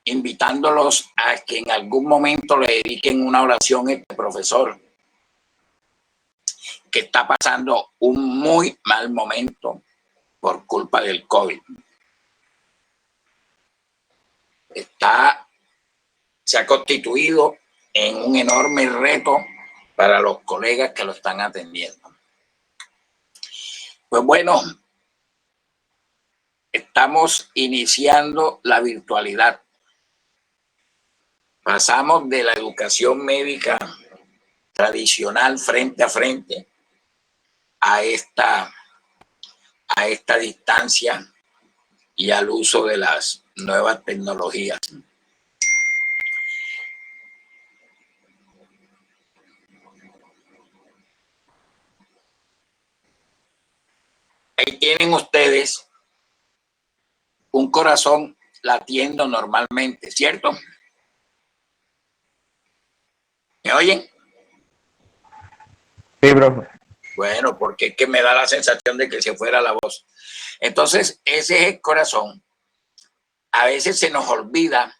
invitándolos a que en algún momento le dediquen una oración a este profesor que está pasando un muy mal momento por culpa del COVID. Se ha constituido en un enorme reto para los colegas que lo están atendiendo. Pues bueno, estamos iniciando la virtualidad. Pasamos de la educación médica tradicional frente a frente a esta distancia y al uso de las nuevas tecnologías. Ahí tienen ustedes un corazón latiendo normalmente, ¿cierto? ¿Me oyen? Sí, bro. Bueno, porque es que me da la sensación de que se fuera la voz. Entonces, ese es el corazón. A veces se nos olvida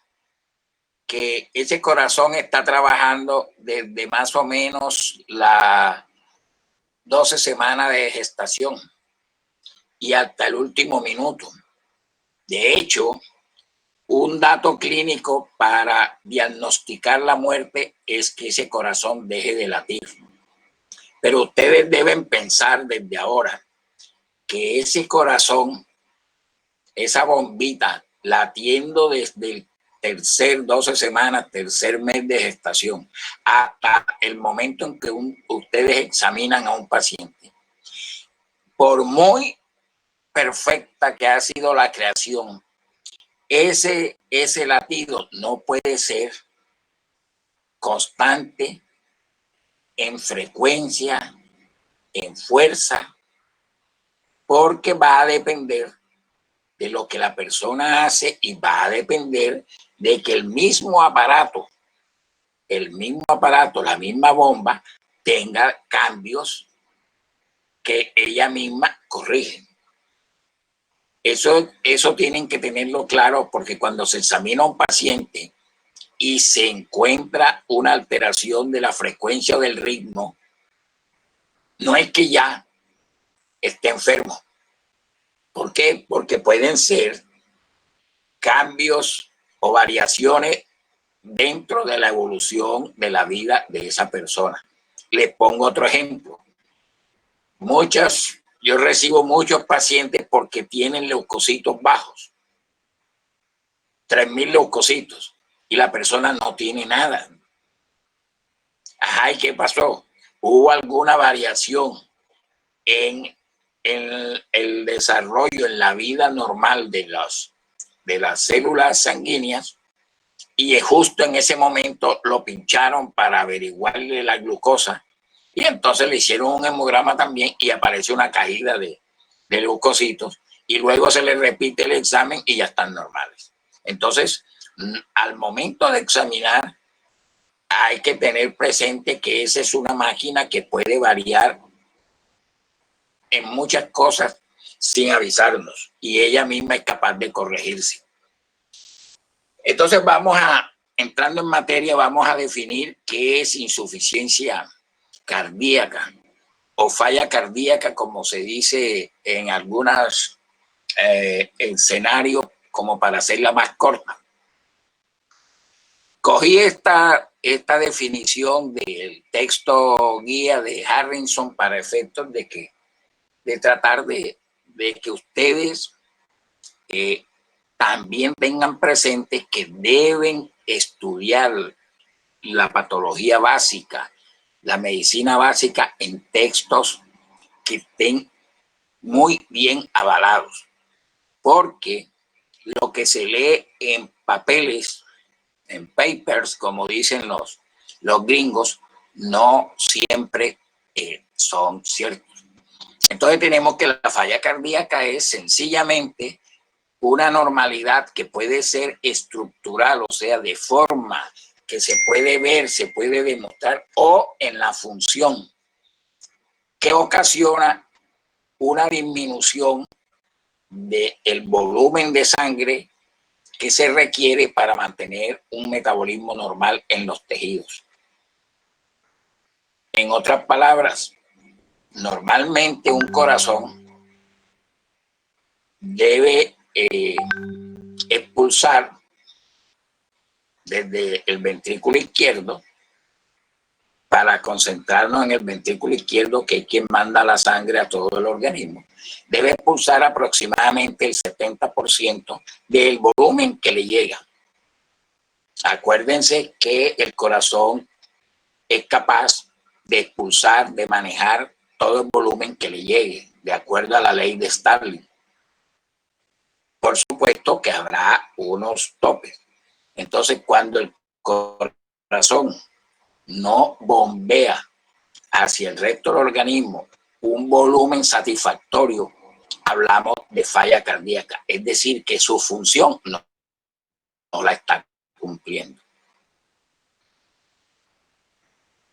que ese corazón está trabajando desde más o menos las 12 semanas de gestación y hasta el último minuto. De hecho, un dato clínico para diagnosticar la muerte es que ese corazón deje de latir. Pero ustedes deben pensar desde ahora que ese corazón, esa bombita latiendo desde el 12 semanas, tercer mes de gestación, hasta el momento en que ustedes examinan a un paciente, por muy perfecta que ha sido la creación, ese latido no puede ser constante en frecuencia, en fuerza, porque va a depender de lo que la persona hace y va a depender de que el mismo aparato, la misma bomba, tenga cambios que ella misma corrige. Eso tienen que tenerlo claro, porque cuando se examina a un paciente y se encuentra una alteración de la frecuencia o del ritmo, no es que ya esté enfermo. ¿Por qué? Porque pueden ser cambios o variaciones dentro de la evolución de la vida de esa persona. Les pongo otro ejemplo. Yo recibo muchos pacientes porque tienen leucocitos bajos, 3.000 leucocitos, y la persona no tiene nada. Ajá, ¿y qué pasó? ¿Hubo alguna variación en el desarrollo, en la vida normal de las células sanguíneas? Y justo en ese momento lo pincharon para averiguarle la glucosa, y entonces le hicieron un hemograma también y apareció una caída de leucocitos, y luego se le repite el examen y ya están normales. Entonces, al momento de examinar, hay que tener presente que esa es una máquina que puede variar en muchas cosas sin avisarnos, y ella misma es capaz de corregirse. Entonces entrando en materia, vamos a definir qué es insuficiencia cardíaca o falla cardíaca, como se dice en algunos escenarios, como para hacerla más corta. Cogí esta definición del texto guía de Harrison para efectos de tratar de que ustedes también tengan presente que deben estudiar la patología básica, la medicina básica, en textos que estén muy bien avalados, porque lo que se lee en papeles, en papers, como dicen los gringos, no siempre son ciertos. Entonces tenemos que la falla cardíaca es sencillamente una normalidad que puede ser estructural, o sea, de forma que se puede ver, se puede demostrar, o en la función, que ocasiona una disminución del volumen de sangre que se requiere para mantener un metabolismo normal en los tejidos. En otras palabras, normalmente un corazón debe expulsar desde el ventrículo izquierdo, para concentrarnos en el ventrículo izquierdo, que es quien manda la sangre a todo el organismo, debe expulsar aproximadamente el 70% del volumen que le llega. Acuérdense que el corazón es capaz de expulsar, de manejar todo el volumen que le llegue, de acuerdo a la ley de Starling. Por supuesto que habrá unos topes. Entonces, cuando el corazón no bombea hacia el resto del organismo un volumen satisfactorio, hablamos de falla cardíaca, es decir, que su función no la está cumpliendo.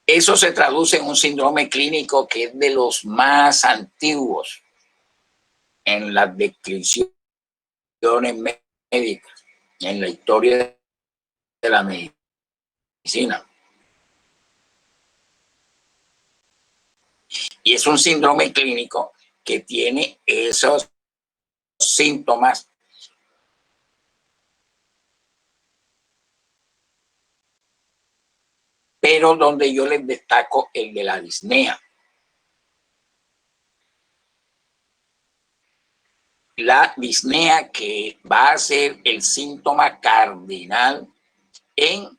Eso se traduce en un síndrome clínico que es de los más antiguos en las descripciones médicas, en la historia de la medicina. Y es un síndrome clínico que tiene esos síntomas pero donde yo les destaco el de la disnea. La disnea, que va a ser el síntoma cardinal en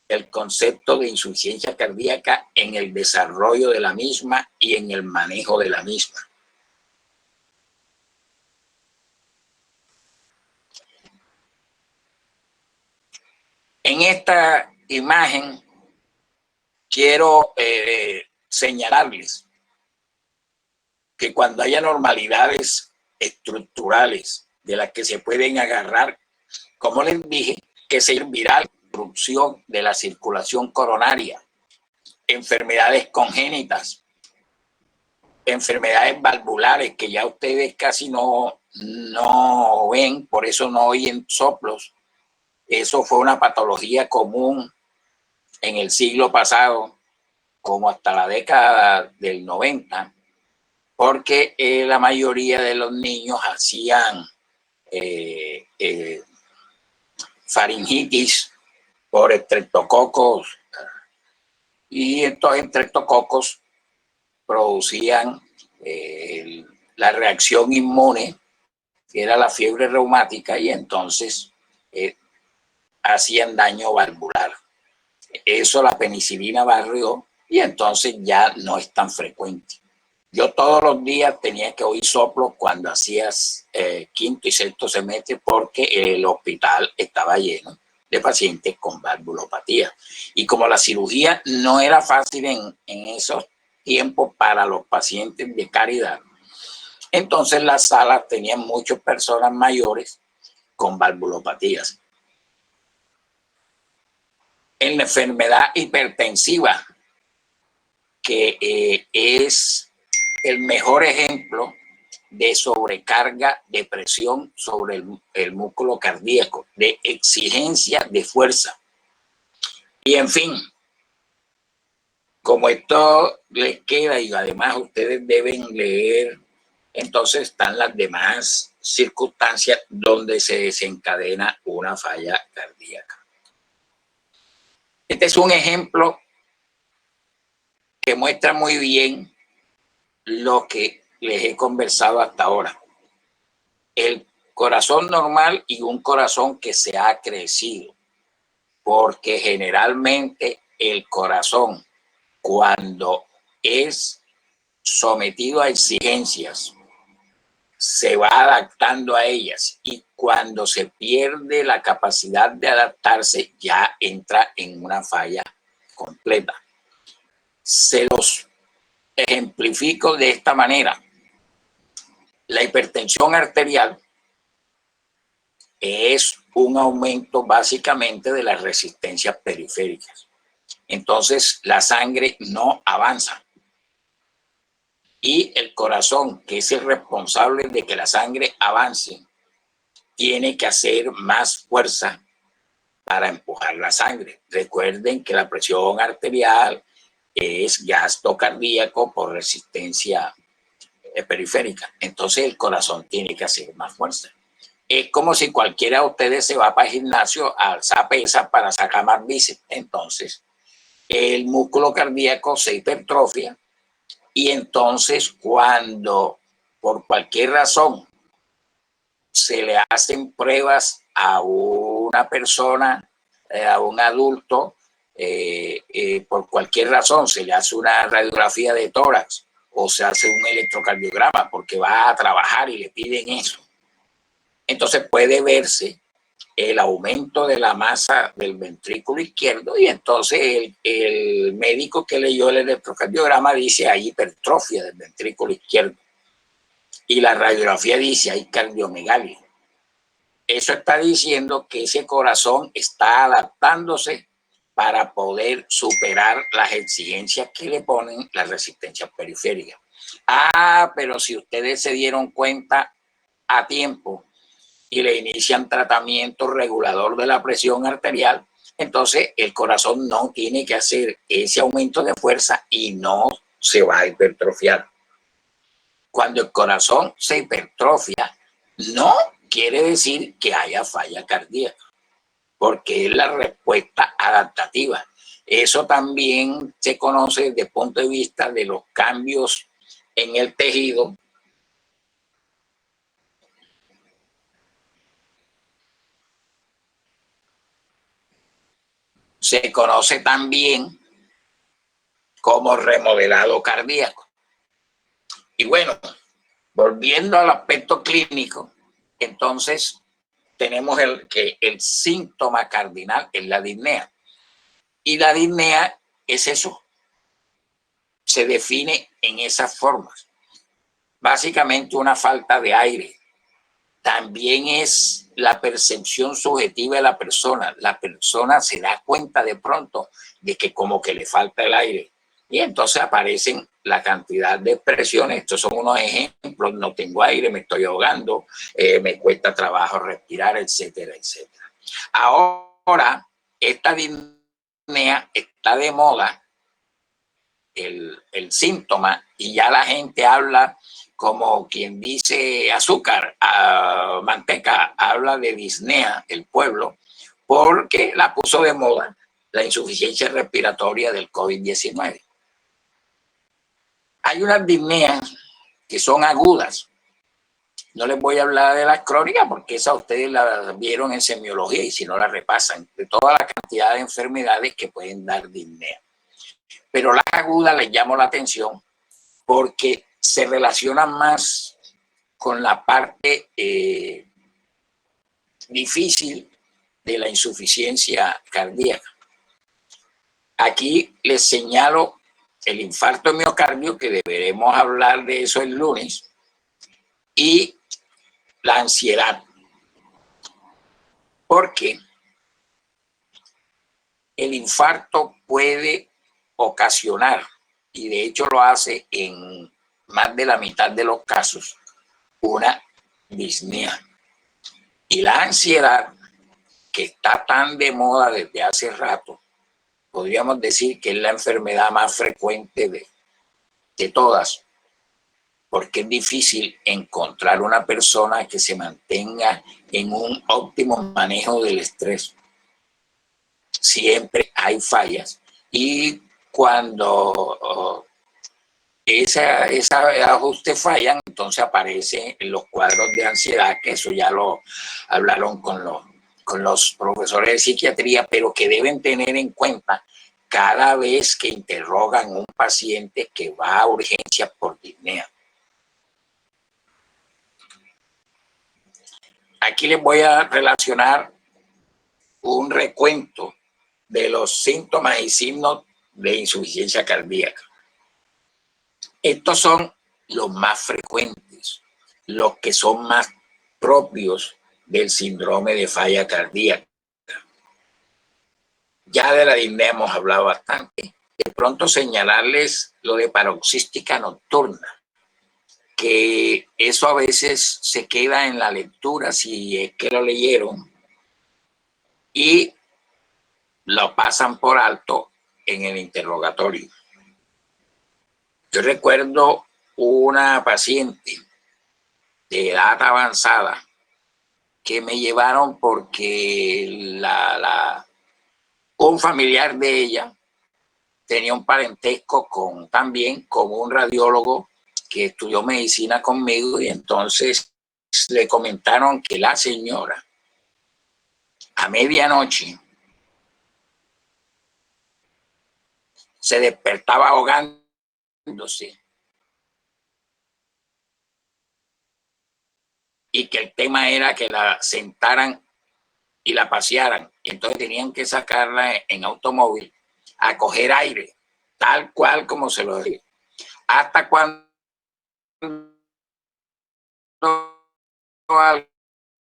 el concepto de insuficiencia cardíaca, en el desarrollo de la misma y en el manejo de la misma. En esta imagen quiero señalarles que cuando haya normalidades estructurales de las que se pueden agarrar, como les dije, que servirá la obstrucción de la circulación coronaria, enfermedades congénitas, enfermedades valvulares que ya ustedes casi no ven, por eso no oyen soplos. Eso fue una patología común en el siglo pasado, como hasta la década del 90, porque la mayoría de los niños hacían faringitis por estreptococos, y estos estreptococos producían la reacción inmune, que era la fiebre reumática, y entonces hacían daño valvular. Eso la penicilina barrió y entonces ya no es tan frecuente. Yo todos los días tenía que oír soplos cuando hacías quinto y sexto semestre, porque el hospital estaba lleno de pacientes con valvulopatía. Y como la cirugía no era fácil en esos tiempos para los pacientes de caridad, entonces las salas tenían muchas personas mayores con valvulopatías. En la enfermedad hipertensiva, que es el mejor ejemplo de sobrecarga de presión sobre el músculo cardíaco, de exigencia de fuerza. Y en fin, como esto les queda y además ustedes deben leer, entonces están las demás circunstancias donde se desencadena una falla cardíaca. Este es un ejemplo que muestra muy bien lo que les he conversado hasta ahora. El corazón normal y un corazón que se ha crecido, porque generalmente el corazón, cuando es sometido a exigencias, se va adaptando a ellas, y cuando se pierde la capacidad de adaptarse ya entra en una falla completa. Se los ejemplifico de esta manera. La hipertensión arterial es un aumento básicamente de las resistencias periféricas. Entonces la sangre no avanza. Y el corazón, que es el responsable de que la sangre avance, tiene que hacer más fuerza para empujar la sangre. Recuerden que la presión arterial es gasto cardíaco por resistencia periférica. Entonces el corazón tiene que hacer más fuerza. Es como si cualquiera de ustedes se va para el gimnasio a alzar pesas para sacar más bíceps. Entonces el músculo cardíaco se hipertrofia y entonces cuando por cualquier razón se le hacen pruebas a una persona, a un adulto, por cualquier razón se le hace una radiografía de tórax o se hace un electrocardiograma porque va a trabajar y le piden eso. Entonces puede verse el aumento de la masa del ventrículo izquierdo y entonces el médico que leyó el electrocardiograma dice hay hipertrofia del ventrículo izquierdo y la radiografía dice hay cardiomegalia. Eso está diciendo que ese corazón está adaptándose para poder superar las exigencias que le ponen las resistencias periféricas. Pero si ustedes se dieron cuenta a tiempo y le inician tratamiento regulador de la presión arterial, entonces el corazón no tiene que hacer ese aumento de fuerza y no se va a hipertrofiar. Cuando el corazón se hipertrofia, no quiere decir que haya falla cardíaca, porque es la respuesta adaptativa. Eso también se conoce desde el punto de vista de los cambios en el tejido. Se conoce también como remodelado cardíaco. Y bueno, volviendo al aspecto clínico, entonces tenemos el síntoma cardinal es la disnea. Y la disnea es eso, se define en esas formas. Básicamente una falta de aire. También es la percepción subjetiva de la persona. La persona se da cuenta de pronto de que como que le falta el aire. Y entonces aparecen la cantidad de expresiones. Estos son unos ejemplos. No tengo aire, me estoy ahogando, me cuesta trabajo respirar, etcétera, etcétera. Ahora, esta disnea está de moda, el síntoma, y ya la gente habla como quien dice azúcar, manteca, habla de disnea, el pueblo, porque la puso de moda la insuficiencia respiratoria del COVID-19. Hay unas disneas que son agudas. No les voy a hablar de las crónicas porque esas ustedes las vieron en semiología y si no las repasan, de toda la cantidad de enfermedades que pueden dar disnea. Pero las agudas les llamo la atención porque se relacionan más con la parte difícil de la insuficiencia cardíaca. Aquí les señalo el infarto de miocardio, que deberemos hablar de eso el lunes, y la ansiedad. Porque el infarto puede ocasionar, y de hecho lo hace en más de la mitad de los casos, una disnea. Y la ansiedad, que está tan de moda desde hace rato, podríamos decir que es la enfermedad más frecuente de todas, porque es difícil encontrar una persona que se mantenga en un óptimo manejo del estrés. Siempre hay fallas y cuando ese ajuste fallan, entonces aparecen los cuadros de ansiedad, que eso ya lo hablaron con los profesores de psiquiatría, pero que deben tener en cuenta cada vez que interrogan a un paciente que va a urgencias por disnea. Aquí les voy a relacionar un recuento de los síntomas y signos de insuficiencia cardíaca. Estos son los más frecuentes, los que son más propios del síndrome de falla cardíaca. Ya de la disnea hemos hablado bastante. De pronto señalarles lo de paroxística nocturna, que eso a veces se queda en la lectura, si es que lo leyeron, y lo pasan por alto en el interrogatorio. Yo recuerdo una paciente de edad avanzada que me llevaron porque un familiar de ella tenía un parentesco también con un radiólogo que estudió medicina conmigo, y entonces le comentaron que la señora a medianoche se despertaba ahogándose y que el tema era que la sentaran y la pasearan, y entonces tenían que sacarla en automóvil a coger aire, tal cual como se lo dije. Hasta cuando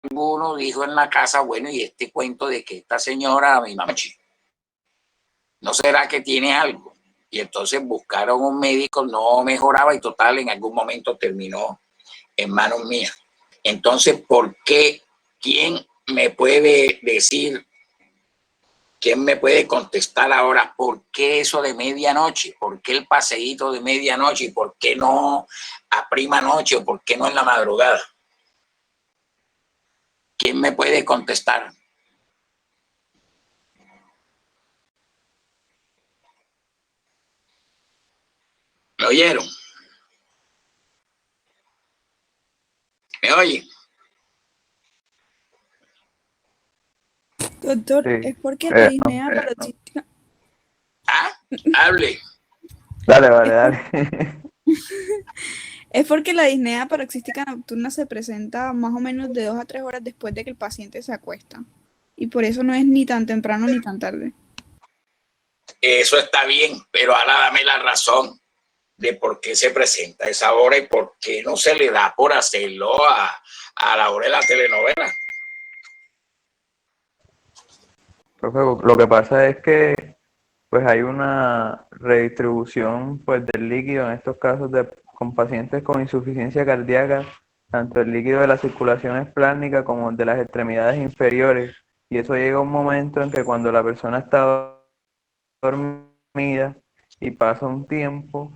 alguno dijo en la casa, bueno, y este cuento de que esta señora a mi mamá, ¿no será que tiene algo? Y entonces buscaron un médico, no mejoraba, y total, en algún momento terminó en manos mías. Entonces, ¿por qué? ¿Quién me puede decir? ¿Quién me puede contestar ahora por qué eso de medianoche? ¿Por qué el paseíto de medianoche? ¿Y por qué no a prima noche? ¿O por qué no en la madrugada? ¿Quién me puede contestar? ¿Me oyeron? ¿Me oyen? Doctor, Sí. es porque la disnea paroxística... ¿Ah? Hable. Dale, vale, dale. Es porque la disnea paroxística nocturna se presenta más o menos de 2 a 3 horas después de que el paciente se acuesta. Y por eso no es ni tan temprano ni tan tarde. Eso está bien, pero ahora dame la razón de por qué se presenta a esa hora y por qué no se le da por hacerlo a la hora de la telenovela. Profe, lo que pasa es que pues hay una redistribución pues del líquido en estos casos con pacientes con insuficiencia cardíaca, tanto el líquido de la circulación esplánica como el de las extremidades inferiores, y eso llega a un momento en que cuando la persona está dormida y pasa un tiempo,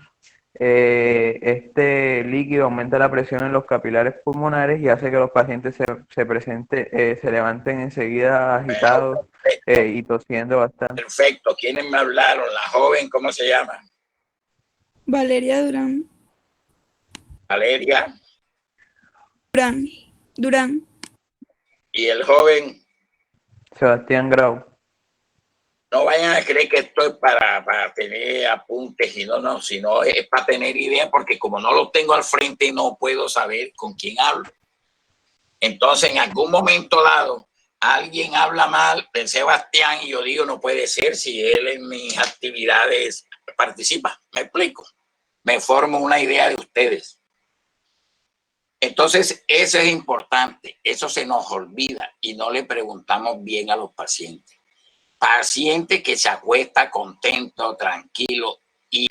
este líquido aumenta la presión en los capilares pulmonares y hace que los pacientes se levanten enseguida Bueno, agitados perfecto, y tosiendo bastante. perfecto. ¿Quiénes me hablaron? La joven, ¿cómo se llama? Valeria Durán. Valeria. Durán. Durán. Y el joven, Sebastián Grau. no vayan a creer que esto es para tener apuntes, y no, sino es para tener ideas, porque como no lo tengo al frente, no puedo saber con quién hablo. Entonces, en algún momento dado, alguien habla mal de Sebastián y yo digo, no puede ser si él en mis actividades participa. ¿Me explico? Me formo una idea de ustedes. Entonces, eso es importante. Eso se nos olvida y no le preguntamos bien a los pacientes. Paciente que se acuesta contento, tranquilo y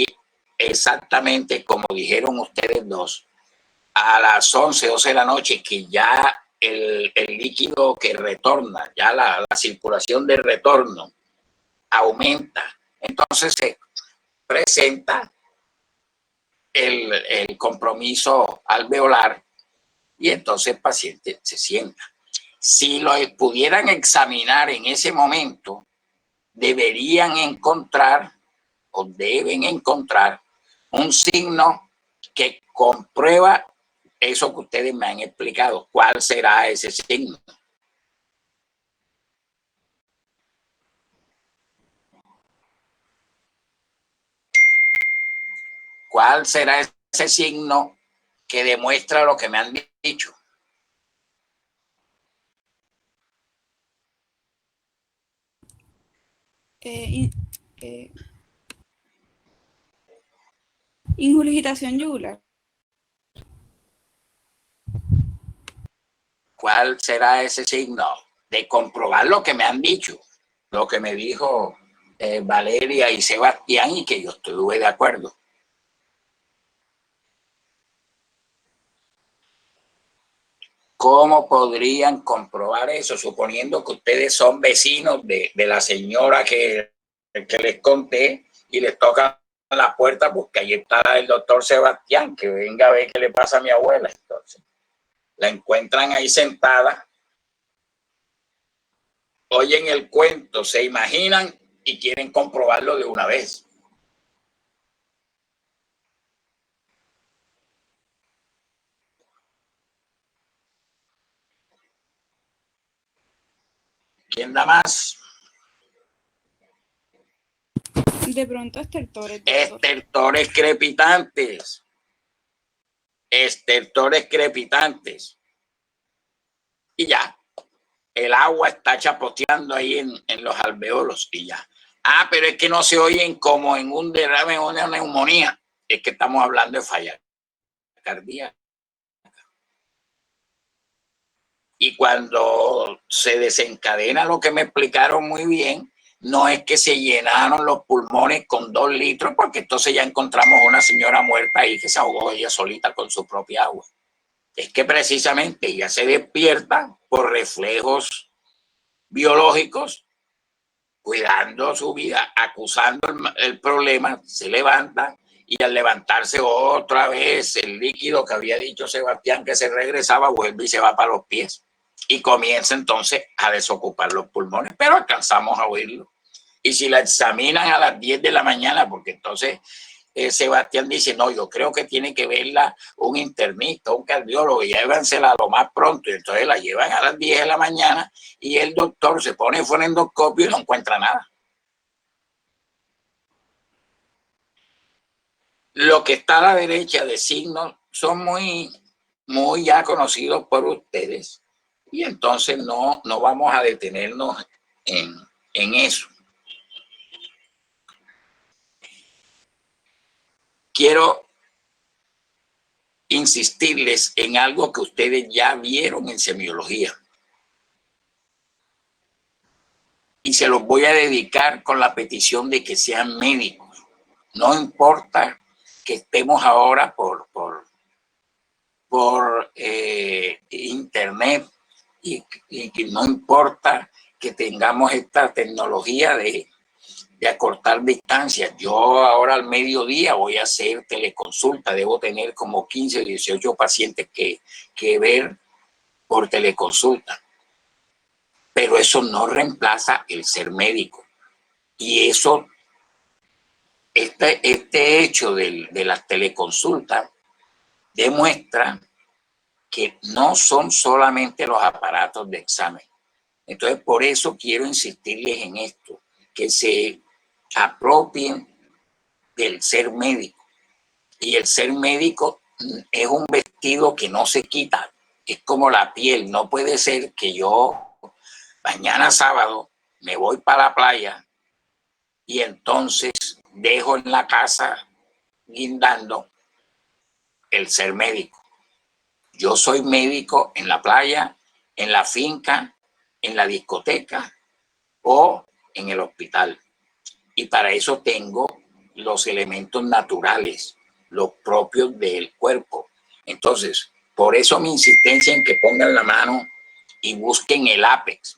exactamente como dijeron ustedes dos, a las 11, 12 de la noche, que ya el líquido que retorna, ya la circulación de retorno aumenta. Entonces se presenta el compromiso alveolar y entonces el paciente se sienta. Si lo pudieran examinar en ese momento, deberían encontrar o deben encontrar un signo que comprueba eso que ustedes me han explicado. ¿Cuál será ese signo? ¿Cuál será ese signo que demuestra lo que me han dicho? Ingurgitación yugular. ¿Cuál será ese signo de comprobar lo que me han dicho? Lo que me dijo Valeria y Sebastián y que yo estuve de acuerdo. ¿Cómo podrían comprobar eso? Suponiendo que ustedes son vecinos de la señora que les conté y les tocan la puerta porque ahí está el doctor Sebastián, que venga a ver qué le pasa a mi abuela. Entonces, la encuentran ahí sentada, oyen el cuento, se imaginan y quieren comprobarlo de una vez. ¿Quién da más? De pronto estertores, doctor. Estertores crepitantes. Estertores crepitantes. Y ya. El agua está chapoteando ahí en los alveolos y ya. Ah, pero es que no se oyen como en un derrame o una neumonía. Es que estamos hablando de falla cardíaca. Y cuando se desencadena lo que me explicaron muy bien, no es que se llenaron los pulmones con 2 litros, porque entonces ya encontramos una señora muerta ahí que se ahogó ella solita con su propia agua. Es que precisamente ella se despierta por reflejos biológicos, cuidando su vida, acusando el problema, se levanta y al levantarse otra vez el líquido que había dicho Sebastián que se regresaba, vuelve y se va para los pies y comienza entonces a desocupar los pulmones, pero alcanzamos a oírlo. Y si la examinan a las 10 de la mañana, porque entonces Sebastián dice, no, yo creo que tiene que verla un internista, un cardiólogo, y llévansela lo más pronto. Y entonces la llevan a las 10 de la mañana y el doctor se pone fonendoscopio y no encuentra nada. Lo que está a la derecha de signos son muy ya conocidos por ustedes. Y entonces no vamos a detenernos en eso. Quiero insistirles en algo que ustedes ya vieron en semiología. Y se los voy a dedicar con la petición de que sean médicos. No importa que estemos ahora por internet y que no importa que tengamos esta tecnología de acortar distancias. Yo ahora al mediodía voy a hacer teleconsulta. Debo tener como 15 o 18 pacientes que ver por teleconsulta. Pero eso no reemplaza el ser médico. Y eso, este hecho de las teleconsultas demuestra que no son solamente los aparatos de examen. Entonces, por eso quiero insistirles en esto, que se apropien del ser médico. Y el ser médico es un vestido que no se quita, es como la piel. No puede ser que yo mañana sábado me voy para la playa y entonces dejo en la casa guindando el ser médico. Yo soy médico en la playa, en la finca, en la discoteca o en el hospital. Y para eso tengo los elementos naturales, los propios del cuerpo. Entonces, por eso mi insistencia en que pongan la mano y busquen el ápex.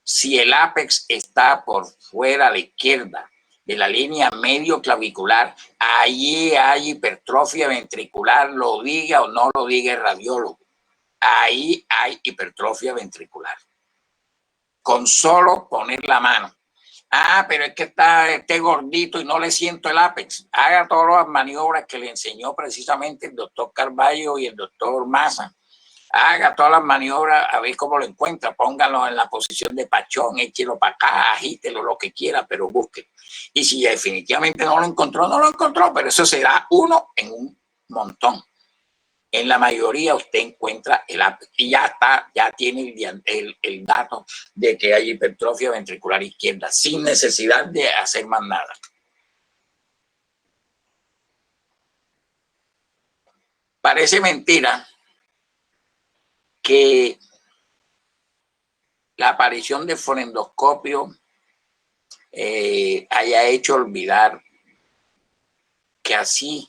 Si el ápex está por fuera a la izquierda de la línea medio clavicular, allí hay hipertrofia ventricular, lo diga o no lo diga el radiólogo. Ahí hay hipertrofia ventricular. Con solo poner la mano. Ah, pero es que está este gordito y no le siento el ápex. Haga todas las maniobras que le enseñó precisamente el doctor Carballo y el doctor Maza. Haga todas las maniobras a ver cómo lo encuentra. Póngalo en la posición de pachón, échelo para acá, agítelo, lo que quiera, pero búsquelo. Y si definitivamente no lo encontró, no lo encontró, pero eso será uno en un montón. En la mayoría usted encuentra el ápex y ya está, ya tiene el dato de que hay hipertrofia ventricular izquierda sin necesidad de hacer más nada. Parece mentira que la aparición del fonendoscopio haya hecho olvidar que así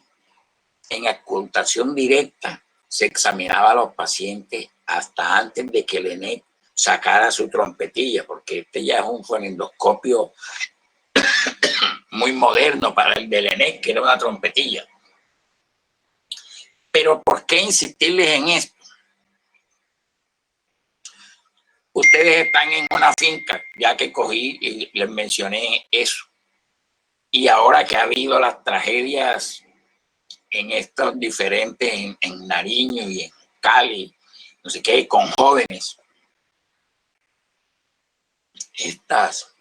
en auscultación directa se examinaba a los pacientes hasta antes de que el ENEC sacara su trompetilla, porque este ya es un fonendoscopio muy moderno para el del ENEC, que era una trompetilla. Pero ¿por qué insistirles en esto? Ustedes están en una finca, ya que cogí y les mencioné eso. Y ahora que ha habido las tragedias en estos diferentes, en Nariño y en Cali, no sé qué, con jóvenes, estas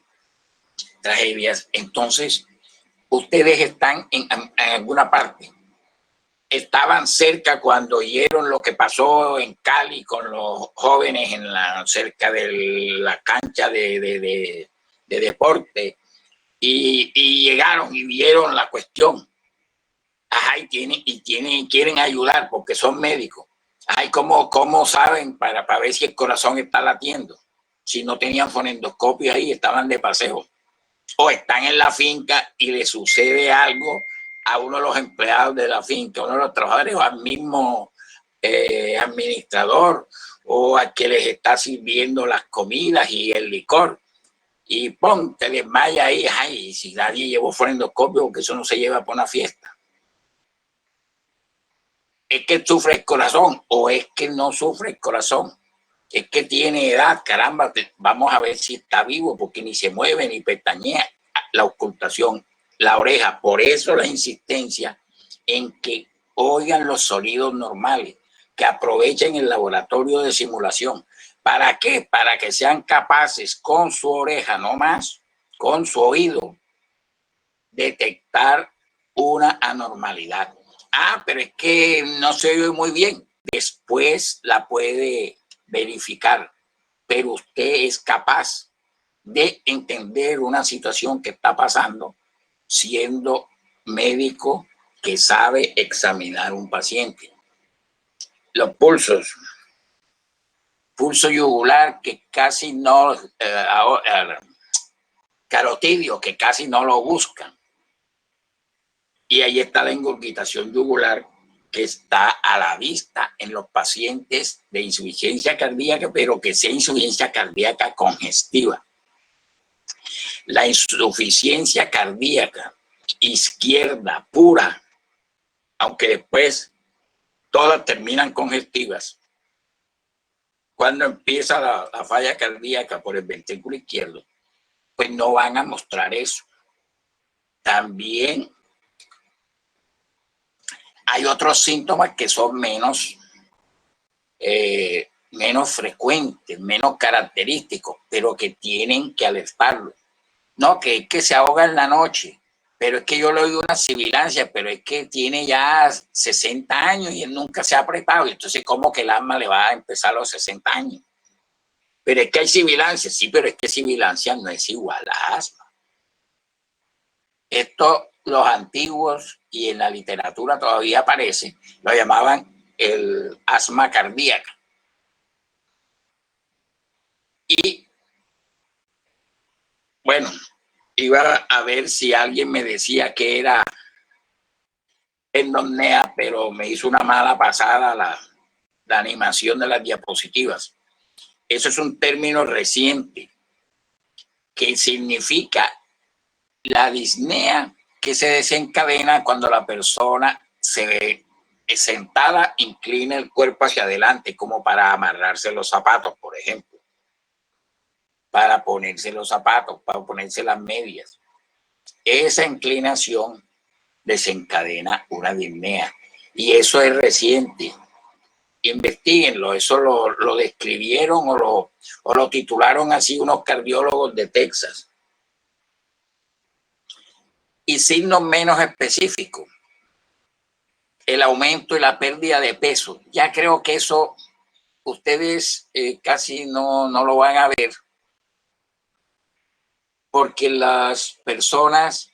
tragedias, entonces ustedes están en alguna parte. Estaban cerca cuando oyeron lo que pasó en Cali con los jóvenes cerca de la cancha de deporte y llegaron y vieron la cuestión. Ajá, quieren ayudar porque son médicos. Ay, ¿cómo saben para ver si el corazón está latiendo? Si no tenían fonendoscopio ahí, estaban de paseo. O están en la finca y le sucede algo a uno de los empleados de la finca, uno de los trabajadores, o al mismo administrador, o al que les está sirviendo las comidas y el licor. Y ¡pum!, te desmaya ahí. Ay, si nadie llevó fonendoscopio, porque eso no se lleva para una fiesta. ¿Es que sufre el corazón o es que no sufre el corazón? Es que tiene edad, caramba, vamos a ver si está vivo, porque ni se mueve ni pestañea. La ocultación, la oreja. Por eso la insistencia en que oigan los sonidos normales, que aprovechen el laboratorio de simulación. ¿Para qué? Para que sean capaces con su oreja, no más, con su oído, detectar una anormalidad. Ah, pero es que no se oye muy bien. Después la puede verificar, pero usted es capaz de entender una situación que está pasando siendo médico que sabe examinar un paciente. Los pulsos, pulso yugular que casi no, carotidio que casi no lo buscan. Y ahí está la ingurgitación yugular, que está a la vista en los pacientes de insuficiencia cardíaca, pero que sea insuficiencia cardíaca congestiva. La insuficiencia cardíaca izquierda pura, aunque después todas terminan congestivas, cuando empieza la falla cardíaca por el ventrículo izquierdo, pues no van a mostrar eso. También hay otros síntomas que son menos frecuentes, menos característicos, pero que tienen que alertarlo. No, que se ahoga en la noche, pero es que yo le oigo una sibilancia, pero es que tiene ya 60 años y él nunca se ha apretado. Entonces, ¿cómo que el asma le va a empezar a los 60 años? Pero es que hay sibilancia, sí, pero es que sibilancia no es igual a asma. Esto los antiguos y en la literatura todavía aparece, lo llamaban el asma cardíaca. Y bueno, iba a ver si alguien me decía que era endopnea, pero me hizo una mala pasada la animación de las diapositivas. Eso es un término reciente que significa la disnea que se desencadena cuando la persona se ve sentada, inclina el cuerpo hacia adelante, como para amarrarse los zapatos, por ejemplo, para ponerse los zapatos, para ponerse las medias. Esa inclinación desencadena una disnea y eso es reciente. Investíguenlo, eso lo describieron o lo titularon así unos cardiólogos de Texas. Y signos menos específicos, el aumento y la pérdida de peso. Ya creo que eso ustedes casi no lo van a ver, porque las personas,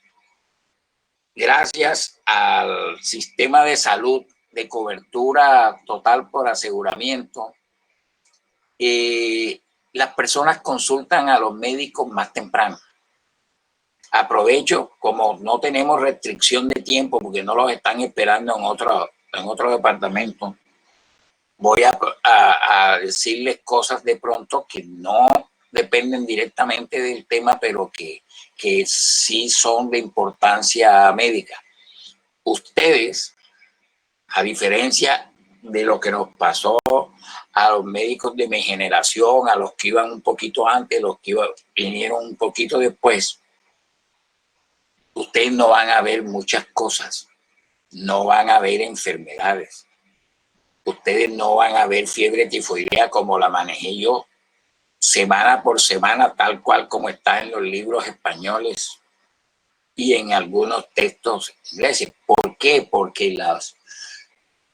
gracias al sistema de salud de cobertura total por aseguramiento, las personas consultan a los médicos más temprano. Aprovecho, como no tenemos restricción de tiempo porque no los están esperando en otro departamento, voy a decirles cosas de pronto que no dependen directamente del tema, pero que sí son de importancia médica. Ustedes, a diferencia de lo que nos pasó a los médicos de mi generación, a los que iban un poquito antes, los que vinieron un poquito después, ustedes no van a ver muchas cosas, no van a ver enfermedades, ustedes no van a ver fiebre tifoidea como la manejé yo, semana por semana, tal cual como está en los libros españoles y en algunos textos ingleses. ¿Por qué? Porque los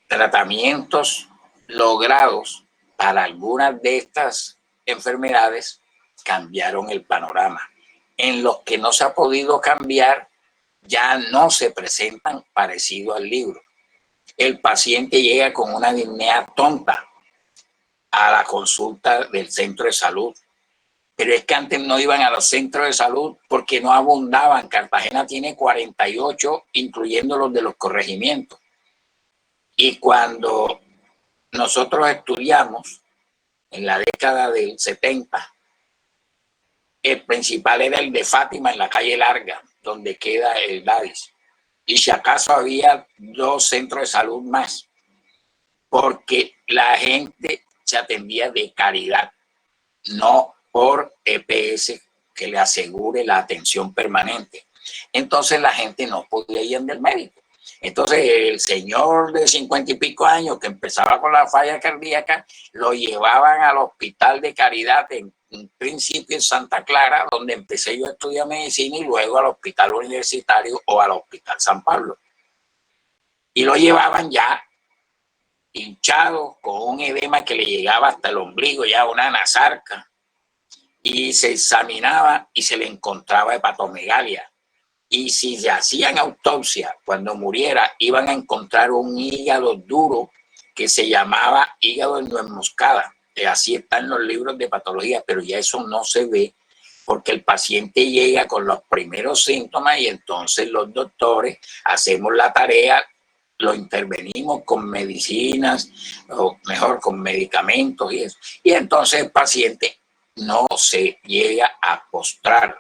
tratamientos logrados para algunas de estas enfermedades cambiaron el panorama. En los que no se ha podido cambiar, ya no se presentan parecido al libro. El paciente llega con una disnea tonta a la consulta del centro de salud. Pero es que antes no iban a los centros de salud porque no abundaban. Cartagena tiene 48, incluyendo los de los corregimientos. Y cuando nosotros estudiamos en la década del 70, el principal era el de Fátima en la calle Larga, donde queda el DADIS. Y si acaso había 2 centros de salud más, porque la gente se atendía de caridad, no por EPS que le asegure la atención permanente. Entonces la gente no podía ir del médico. Entonces el señor de 50 y pico años que empezaba con la falla cardíaca, lo llevaban al hospital de caridad en principio en Santa Clara, donde empecé yo a estudiar medicina, y luego al hospital universitario o al hospital San Pablo. Y lo llevaban ya hinchado, con un edema que le llegaba hasta el ombligo, ya una anasarca, y se examinaba y se le encontraba hepatomegalia. Y si le hacían autopsia cuando muriera, iban a encontrar un hígado duro que se llamaba hígado de nuez moscada. Así está en los libros de patología, pero ya eso no se ve porque el paciente llega con los primeros síntomas y entonces los doctores hacemos la tarea, lo intervenimos con medicinas, o mejor con medicamentos y eso. Y entonces el paciente no se llega a postrar.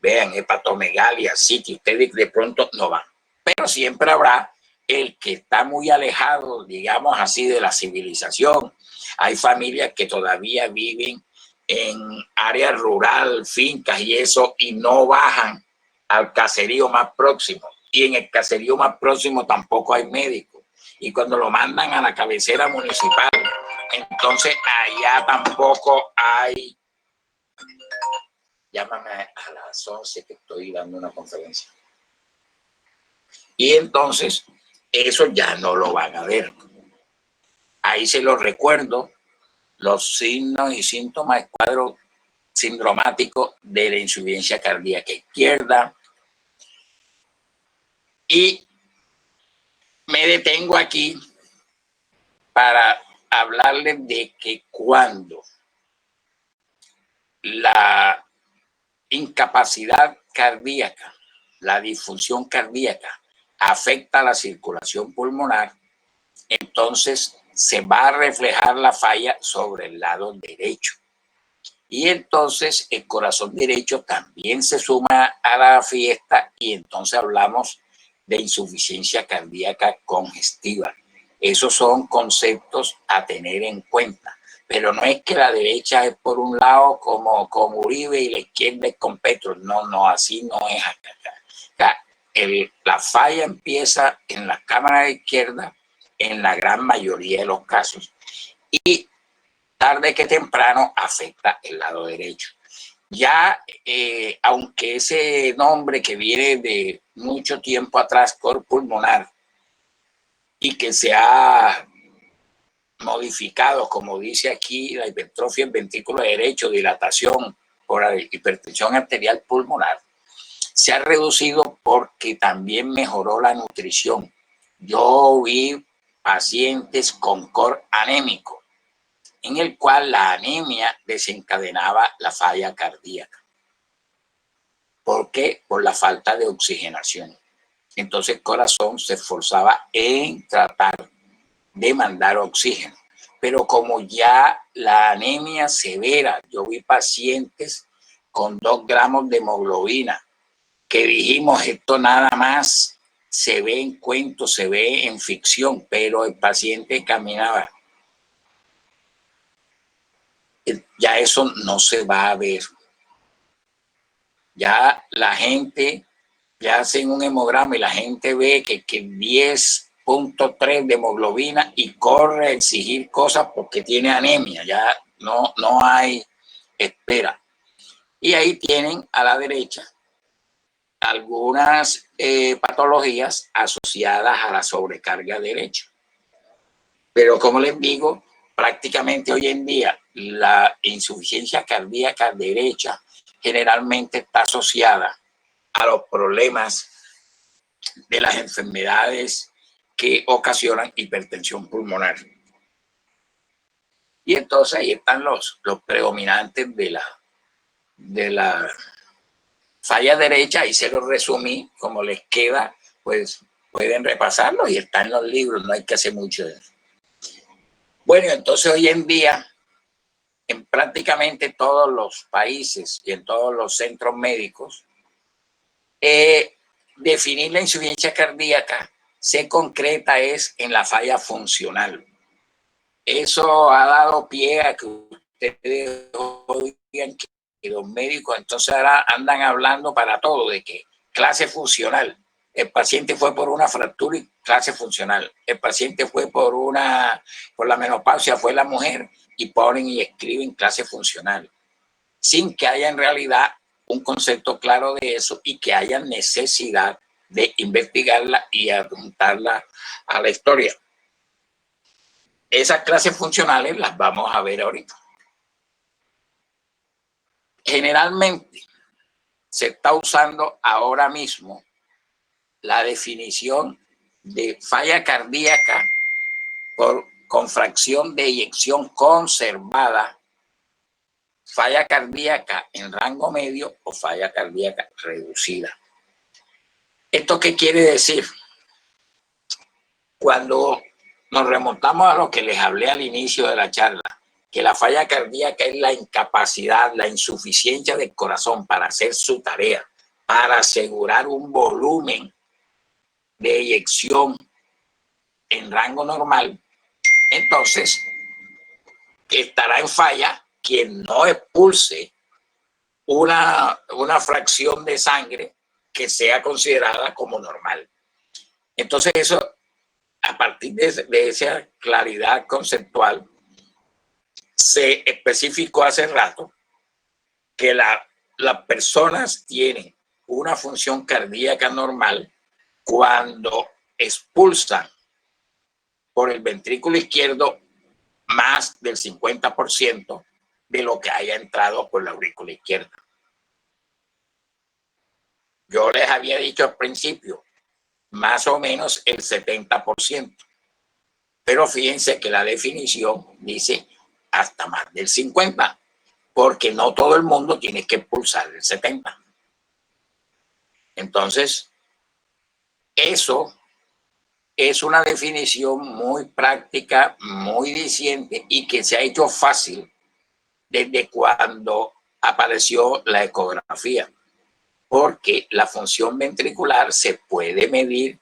Vean, hepatomegalia, sí, que ustedes de pronto no van. Pero siempre habrá el que está muy alejado, digamos así, de la civilización. Hay familias que todavía viven en área rural, fincas y eso, y no bajan al caserío más próximo. Y en el caserío más próximo tampoco hay médico. Y cuando lo mandan a la cabecera municipal, entonces allá tampoco hay. Llámame a las 11 que estoy dando una conferencia. Y entonces eso ya no lo van a ver. Ahí se los recuerdo, los signos y síntomas, cuadro sindromático de la insuficiencia cardíaca izquierda. Y me detengo aquí para hablarles de que cuando la incapacidad cardíaca, la disfunción cardíaca afecta a la circulación pulmonar, entonces se va a reflejar la falla sobre el lado derecho. Y entonces el corazón derecho también se suma a la fiesta y entonces hablamos de insuficiencia cardíaca congestiva. Esos son conceptos a tener en cuenta. Pero no es que la derecha es por un lado como Uribe y la izquierda es con Petro. No, así no es acá. La falla empieza en la cámara izquierda en la gran mayoría de los casos y tarde que temprano afecta el lado derecho. Ya, aunque ese nombre que viene de mucho tiempo atrás, cor pulmonar, y que se ha modificado, como dice aquí, la hipertrofia en ventrículo derecho, dilatación por hipertensión arterial pulmonar, se ha reducido porque también mejoró la nutrición. Yo vi pacientes con cor anémico, en el cual la anemia desencadenaba la falla cardíaca. ¿Por qué? Por la falta de oxigenación. Entonces el corazón se esforzaba en tratar demandar oxígeno. Pero como ya la anemia severa, yo vi pacientes con 2 gramos de hemoglobina, que dijimos esto nada más se ve en cuentos, se ve en ficción, pero el paciente caminaba. Ya eso no se va a ver. Ya la gente, ya hacen un hemograma y la gente ve que 10.3 de hemoglobina y corre a exigir cosas porque tiene anemia. Ya no hay espera. Y ahí tienen a la derecha algunas patologías asociadas a la sobrecarga derecha. Pero como les digo, prácticamente hoy en día la insuficiencia cardíaca derecha generalmente está asociada a los problemas de las enfermedades que ocasionan hipertensión pulmonar. Y entonces ahí están los predominantes de la falla derecha, y se los resumí, como les queda, pues pueden repasarlo y está en los libros, no hay que hacer mucho de eso. Bueno, entonces hoy en día, en prácticamente todos los países y en todos los centros médicos, definir la insuficiencia cardíaca se concreta es en la falla funcional. Eso ha dado pie a que ustedes oigan que los médicos entonces ahora andan hablando para todo de que clase funcional. El paciente fue por una fractura y clase funcional. El paciente fue por la menopausia, fue la mujer, y ponen y escriben clase funcional, sin que haya en realidad un concepto claro de eso y que haya necesidad de investigarla y adjuntarla a la historia. Esas clases funcionales las vamos a ver ahorita. Generalmente se está usando ahora mismo la definición de falla cardíaca con fracción de eyección conservada, falla cardíaca en rango medio o falla cardíaca reducida. ¿Esto qué quiere decir? Cuando nos remontamos a lo que les hablé al inicio de la charla, que la falla cardíaca es la incapacidad, la insuficiencia del corazón para hacer su tarea, para asegurar un volumen de eyección en rango normal, entonces estará en falla quien no expulse una fracción de sangre que sea considerada como normal. Entonces eso, a partir de esa claridad conceptual, se especificó hace rato que las personas tienen una función cardíaca normal cuando expulsan por el ventrículo izquierdo más del 50% de lo que haya entrado por la aurícula izquierda. Yo les había dicho al principio, más o menos el 70%. Pero fíjense que la definición dice hasta más del 50%, porque no todo el mundo tiene que expulsar el 70%. Entonces, eso es una definición muy práctica, muy diciente y que se ha hecho fácil desde cuando apareció la ecografía, porque la función ventricular se puede medir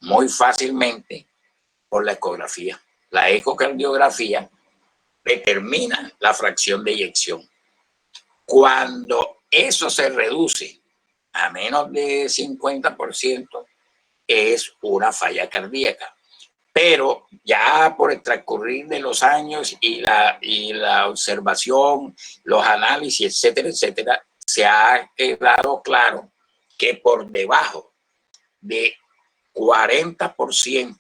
muy fácilmente por la ecografía. La ecocardiografía determina la fracción de eyección. Cuando eso se reduce a menos de 50%, es una falla cardíaca. Pero ya por el transcurrir de los años y la observación, los análisis, etcétera, etcétera, se ha quedado claro que por debajo de 40%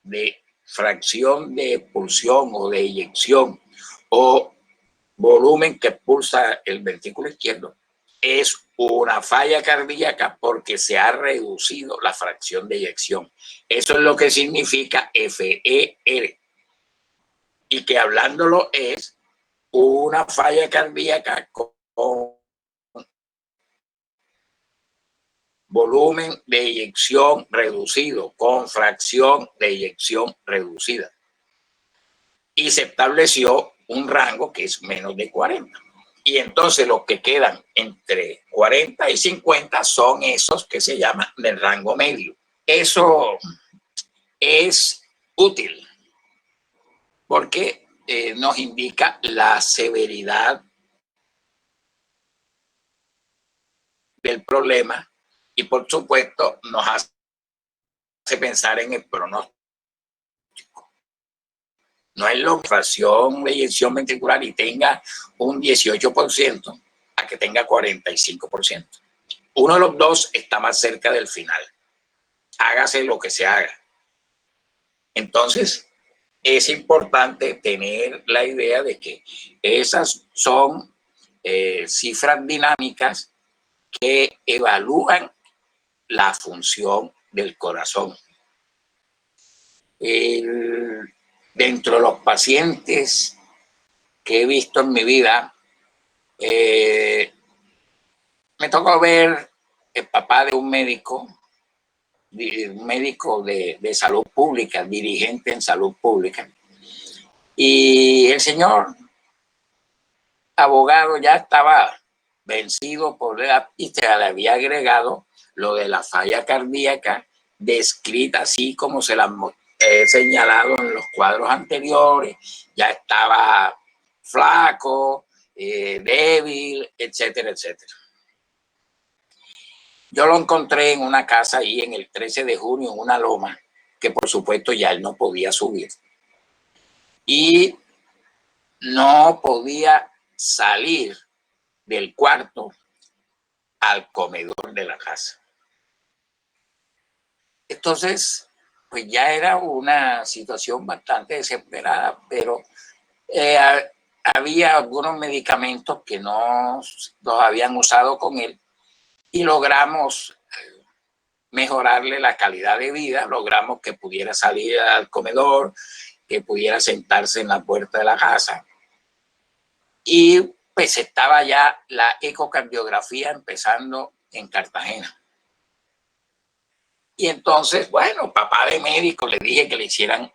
de fracción de expulsión o de eyección o volumen que expulsa el ventrículo izquierdo es una falla cardíaca porque se ha reducido la fracción de eyección. Eso es lo que significa FER. Y que hablándolo es una falla cardíaca con volumen de eyección reducido, con fracción de eyección reducida. y se estableció un rango que es menos de 40. Y entonces los que quedan entre 40 y 50 son esos que se llaman del rango medio. Eso es útil porque nos indica la severidad del problema y por supuesto nos hace pensar en el pronóstico. No es la inflación de eyección ventricular y tenga un 18% a que tenga 45%. Uno de los dos está más cerca del final. Hágase lo que se haga. Entonces, es importante tener la idea de que esas son cifras dinámicas que evalúan la función del corazón. Dentro de los pacientes que he visto en mi vida, me tocó ver el papá de un médico de salud pública, dirigente en salud pública. Y el señor abogado ya estaba vencido por la pista, le había agregado lo de la falla cardíaca, descrita así como se la he señalado en los cuadros anteriores. Ya estaba flaco, débil, etcétera, etcétera. Yo lo encontré en una casa ahí en el 13 de junio, en una loma, que por supuesto ya él no podía subir. Y no podía salir del cuarto al comedor de la casa. Entonces, pues ya era una situación bastante desesperada, pero había algunos medicamentos que no los habían usado con él y logramos mejorarle la calidad de vida, logramos que pudiera salir al comedor, que pudiera sentarse en la puerta de la casa. Y pues estaba ya la ecocardiografía empezando en Cartagena. Y entonces, bueno, papá de médico, le dije que le hicieran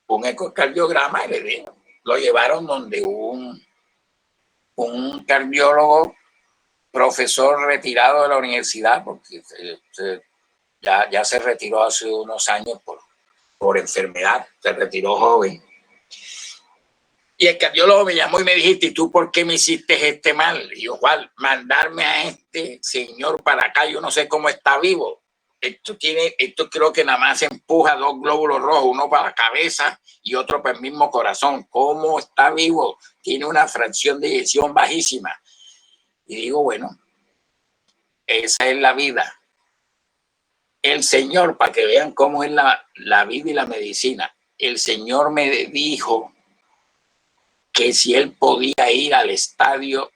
un ecocardiograma y le dije, lo llevaron donde un cardiólogo, profesor retirado de la universidad, porque ya se retiró hace unos años por enfermedad, se retiró joven. Y el cardiólogo me llamó y me dijiste, ¿y tú por qué me hiciste este mal? Y yo, ¿cuál? Mandarme a este señor para acá, yo no sé cómo está vivo. Esto creo que nada más empuja 2 glóbulos rojos, uno para la cabeza y otro para el mismo corazón. ¿Cómo está vivo? Tiene una fracción de eyección bajísima. Y digo, bueno, esa es la vida. El Señor, para que vean cómo es la vida y la medicina, el Señor me dijo que si él podía ir al estadio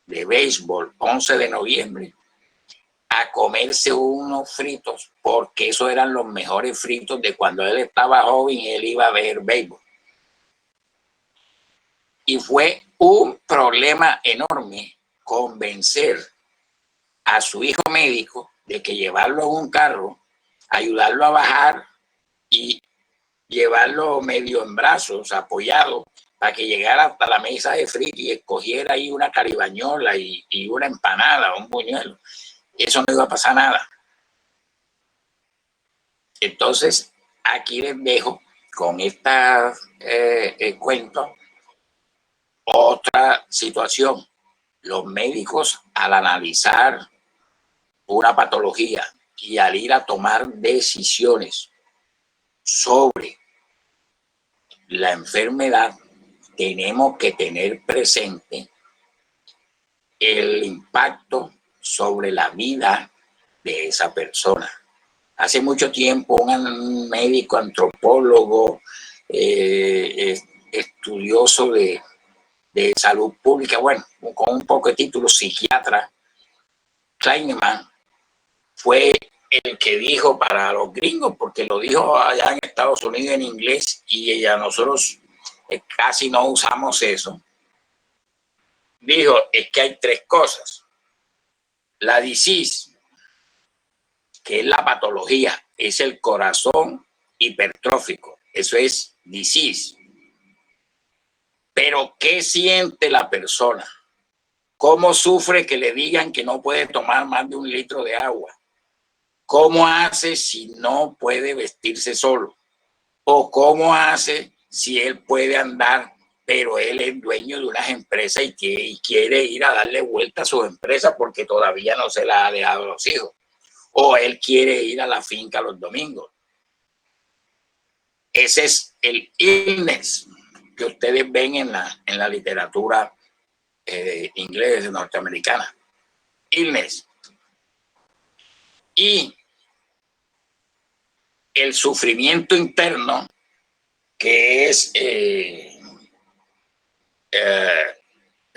de béisbol 11 de noviembre a comerse unos fritos, porque esos eran los mejores fritos de cuando él estaba joven y él iba a ver béisbol. Y fue un problema enorme convencer a su hijo médico de que llevarlo en un carro, ayudarlo a bajar y llevarlo medio en brazos, apoyado, para que llegara hasta la mesa de fritos y escogiera ahí una caribañola y una empanada, un buñuelo. Eso no iba a pasar nada. Entonces, aquí les dejo con esta cuento otra situación. Los médicos, al analizar una patología y al ir a tomar decisiones sobre la enfermedad, tenemos que tener presente el impacto sobre la vida de esa persona. Hace mucho tiempo un médico antropólogo, estudioso de salud pública, bueno, con un poco de título, psiquiatra, Kleineman, fue el que dijo para los gringos, porque lo dijo allá en Estados Unidos en inglés y ya nosotros casi no usamos eso. Dijo, es que hay 3 cosas. La disease, que es la patología, es el corazón hipertrófico. Eso es disease. Pero ¿qué siente la persona? ¿Cómo sufre que le digan que no puede tomar más de 1 litro de agua? ¿Cómo hace si no puede vestirse solo? ¿O cómo hace si él puede andar, pero él es dueño de unas empresas y quiere ir a darle vuelta a su empresa porque todavía no se la ha dejado a los hijos? ¿O él quiere ir a la finca los domingos? Ese es el illness que ustedes ven en la literatura inglesa norteamericana. Illness. Y el sufrimiento interno, que es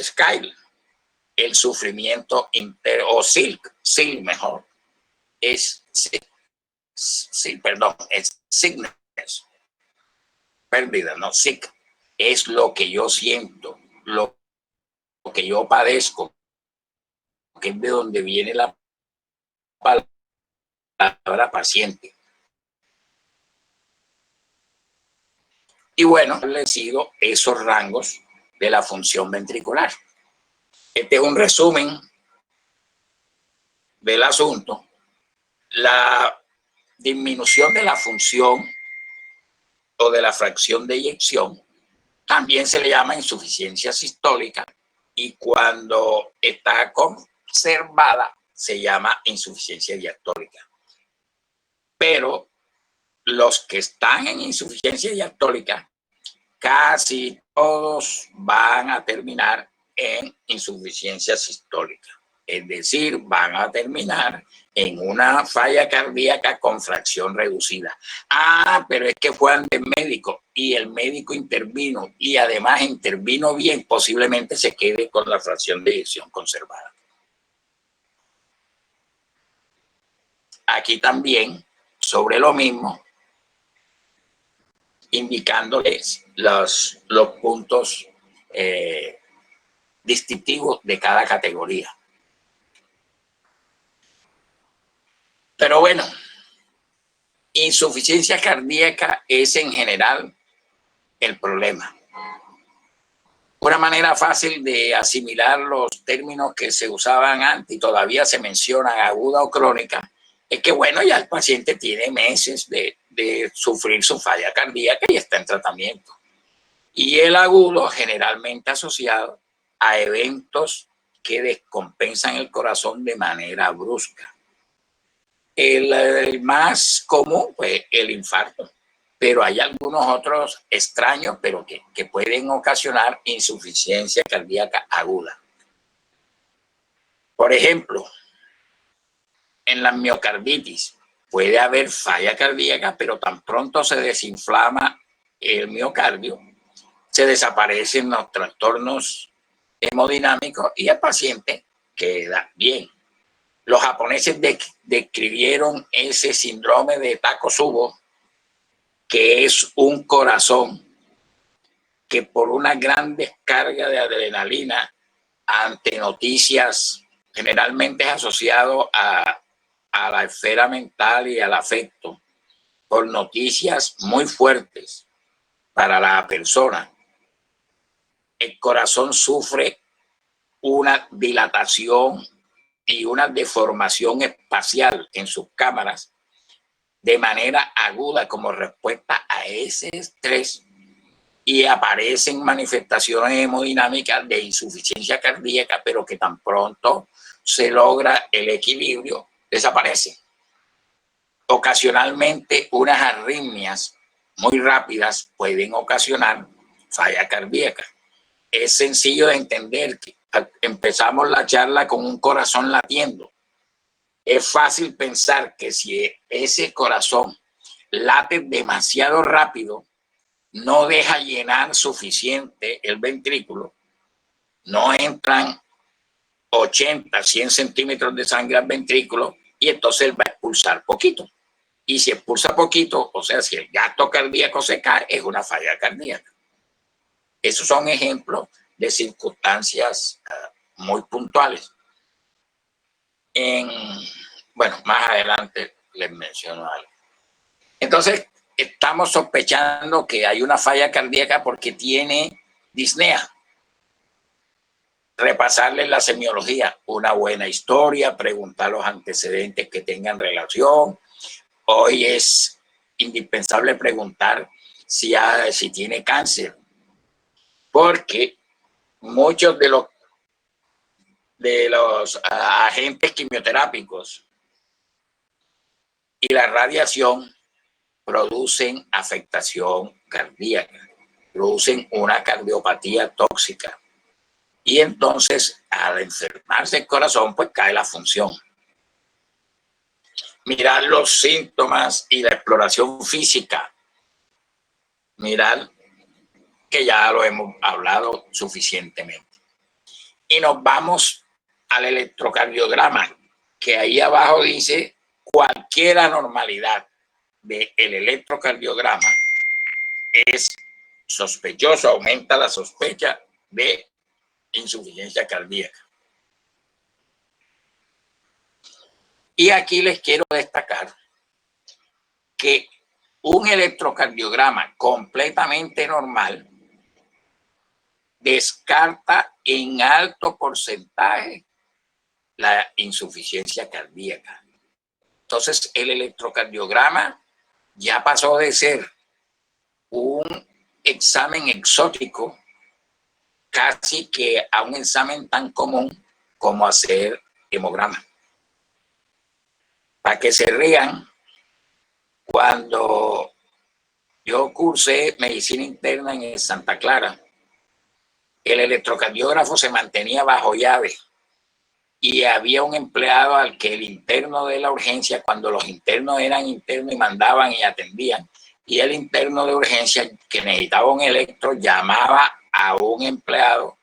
Sky, el sufrimiento interno, o silk mejor, es sickness, pérdida, no sick, es lo que yo siento, lo que yo padezco, que es de donde viene la palabra paciente. Y bueno, he sido esos rangos de la función ventricular. Este es un resumen del asunto. La disminución de la función o de la fracción de eyección también se le llama insuficiencia sistólica, y cuando está conservada se llama insuficiencia diastólica. Pero los que están en insuficiencia diastólica, casi todos van a terminar en insuficiencia sistólica. Es decir, van a terminar en una falla cardíaca con fracción reducida. Ah, pero es que fue ante el médico y el médico intervino y además intervino bien, posiblemente se quede con la fracción de eyección conservada. Aquí también, sobre lo mismo, indicándoles los puntos distintivos de cada categoría. Pero bueno, insuficiencia cardíaca es en general el problema. Una manera fácil de asimilar los términos que se usaban antes y todavía se mencionan, aguda o crónica, es que bueno, ya el paciente tiene meses de sufrir su falla cardíaca y está en tratamiento. Y el agudo generalmente asociado a eventos que descompensan el corazón de manera brusca. El más común, pues, el infarto, pero hay algunos otros extraños, pero que pueden ocasionar insuficiencia cardíaca aguda. Por ejemplo, en la miocarditis puede haber falla cardíaca, pero tan pronto se desinflama el miocardio, se desaparecen los trastornos hemodinámicos y el paciente queda bien. Los japoneses describieron ese síndrome de Takotsubo, que es un corazón que por una gran descarga de adrenalina ante noticias, generalmente es asociado a la esfera mental y al afecto, por noticias muy fuertes para la persona, el corazón sufre una dilatación y una deformación espacial en sus cámaras de manera aguda como respuesta a ese estrés, y aparecen manifestaciones hemodinámicas de insuficiencia cardíaca, pero que tan pronto se logra el equilibrio, desaparecen. Ocasionalmente unas arritmias muy rápidas pueden ocasionar falla cardíaca. Es sencillo de entender que empezamos la charla con un corazón latiendo. Es fácil pensar que si ese corazón late demasiado rápido, no deja llenar suficiente el ventrículo, no entran 80, 100 centímetros de sangre al ventrículo y entonces él va a expulsar poquito. Y si expulsa poquito, o sea, si el gasto cardíaco se cae, es una falla cardíaca. Esos son ejemplos de circunstancias muy puntuales. Bueno, más adelante les menciono algo. Entonces, estamos sospechando que hay una falla cardíaca porque tiene disnea. Repasarles la semiología, una buena historia, preguntar los antecedentes que tengan relación. Hoy es indispensable preguntar si tiene cáncer, porque muchos de los agentes quimioterápicos y la radiación producen afectación cardíaca, producen una cardiopatía tóxica. Y entonces, al enfermarse el corazón, pues cae la función. Mirar los síntomas y la exploración física. Mirar que ya lo hemos hablado suficientemente. Y nos vamos al electrocardiograma, que ahí abajo dice cualquier anormalidad del electrocardiograma es sospechoso, aumenta la sospecha de insuficiencia cardíaca. Y aquí les quiero destacar que un electrocardiograma completamente normal descarta en alto porcentaje la insuficiencia cardíaca. Entonces, el electrocardiograma ya pasó de ser un examen exótico casi que a un examen tan común como hacer hemograma. Para que se rían, cuando yo cursé medicina interna en Santa Clara, el electrocardiógrafo se mantenía bajo llave y había un empleado al que el interno de la urgencia, cuando los internos eran internos y mandaban y atendían, y el interno de urgencia que necesitaba un electro llamaba a un empleado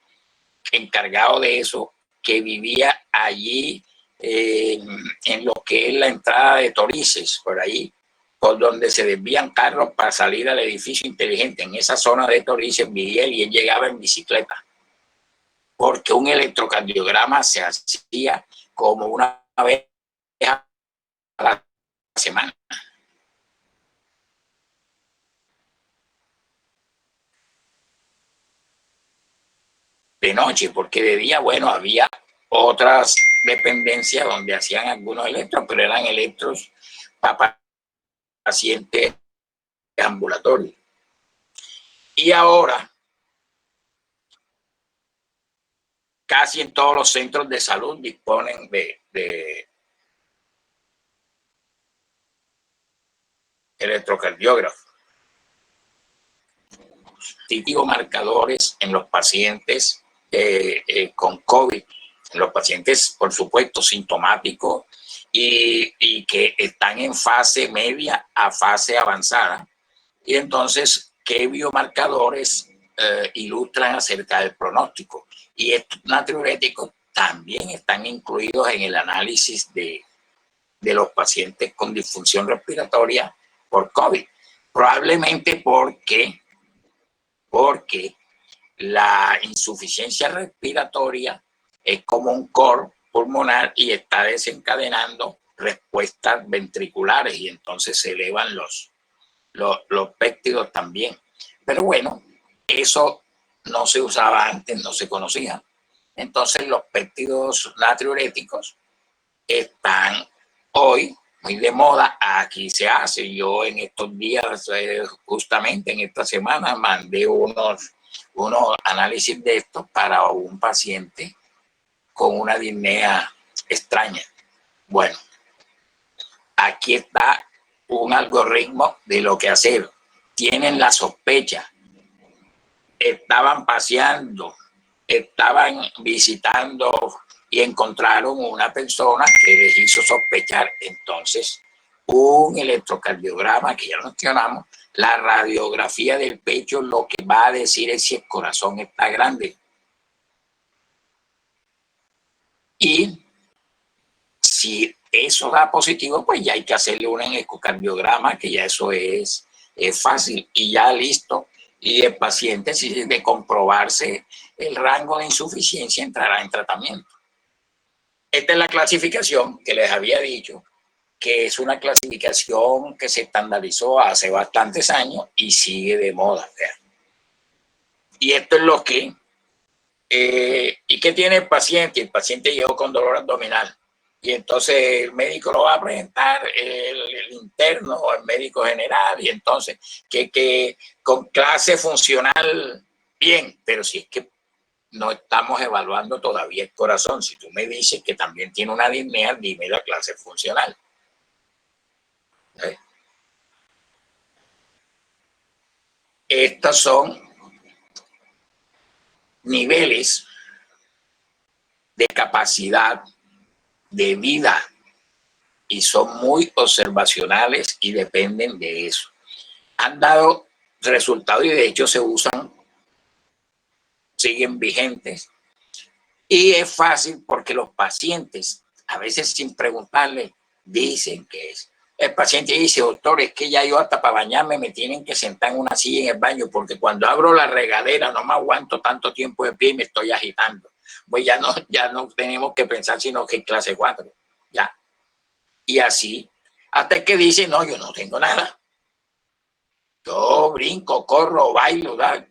encargado de eso que vivía allí en lo que es la entrada de Torices, por ahí, por donde se desvían carros para salir al edificio inteligente. En esa zona de Torices vivía él y él llegaba en bicicleta, porque un electrocardiograma se hacía como una vez a la semana. De noche, porque de día, bueno, había otras dependencias donde hacían algunos electros, pero eran electros para pacientes ambulatorios. Y ahora, casi en todos los centros de salud disponen de electrocardiógrafo. Típicos marcadores en los pacientes con COVID, en los pacientes, por supuesto, sintomáticos y que están en fase media a fase avanzada. Y entonces, ¿qué biomarcadores ilustran acerca del pronóstico? Y estos natriuréticos también están incluidos en el análisis de los pacientes con disfunción respiratoria por COVID. Probablemente porque la insuficiencia respiratoria es como un cor pulmonar y está desencadenando respuestas ventriculares y entonces se elevan los péptidos también. Pero bueno, eso no se usaba antes, no se conocía. Entonces los péptidos natriuréticos están hoy muy de moda. Aquí se hace. Yo en estos días, justamente en esta semana, mandé unos análisis de estos para un paciente con una disnea extraña. Bueno, aquí está un algoritmo de lo que hacer. Tienen la sospecha. Estaban paseando, estaban visitando y encontraron una persona que les hizo sospechar. Entonces, un electrocardiograma que ya lo mencionamos, la radiografía del pecho, lo que va a decir es si el corazón está grande. Y si eso da positivo, pues ya hay que hacerle un ecocardiograma, que ya eso es fácil y ya listo. Y el paciente, si de comprobarse el rango de insuficiencia, entrará en tratamiento. Esta es la clasificación que les había dicho, que es una clasificación que se estandarizó hace bastantes años y sigue de moda. Y esto es lo que... ¿y qué tiene el paciente? El paciente llegó con dolor abdominal. Y entonces el médico lo va a presentar, el interno o el médico general, y entonces que con clase funcional, bien, pero si es que no estamos evaluando todavía el corazón, si tú me dices que también tiene una disnea, dime la clase funcional. Estos son niveles de capacidad de vida y son muy observacionales y dependen de eso. Han dado resultados y de hecho se usan, siguen vigentes. Y es fácil porque los pacientes, a veces sin preguntarle, dicen que es. El paciente dice, doctor, es que ya yo hasta para bañarme me tienen que sentar en una silla en el baño porque cuando abro la regadera no me aguanto tanto tiempo de pie y me estoy agitando. Pues ya no tenemos que pensar sino que clase 4. Ya. Y así, hasta que dice, no, yo no tengo nada. Yo brinco, corro, bailo, nada,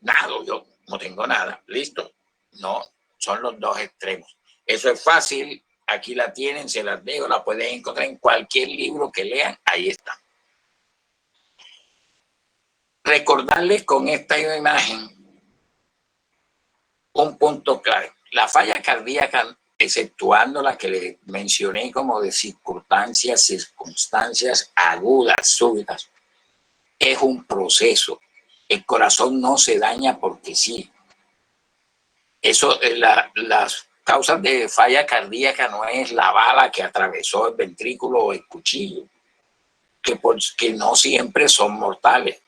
yo no tengo nada. Listo. No, son los dos extremos. Eso es fácil. Aquí la tienen, se las dejo, la pueden encontrar en cualquier libro que lean. Ahí está. Recordarles con esta imagen un punto clave. La falla cardíaca, exceptuando la que les mencioné como de circunstancias agudas, súbitas, es un proceso. El corazón no se daña porque sí. Eso, las causas de falla cardíaca no es la bala que atravesó el ventrículo o el cuchillo, que no siempre son mortales.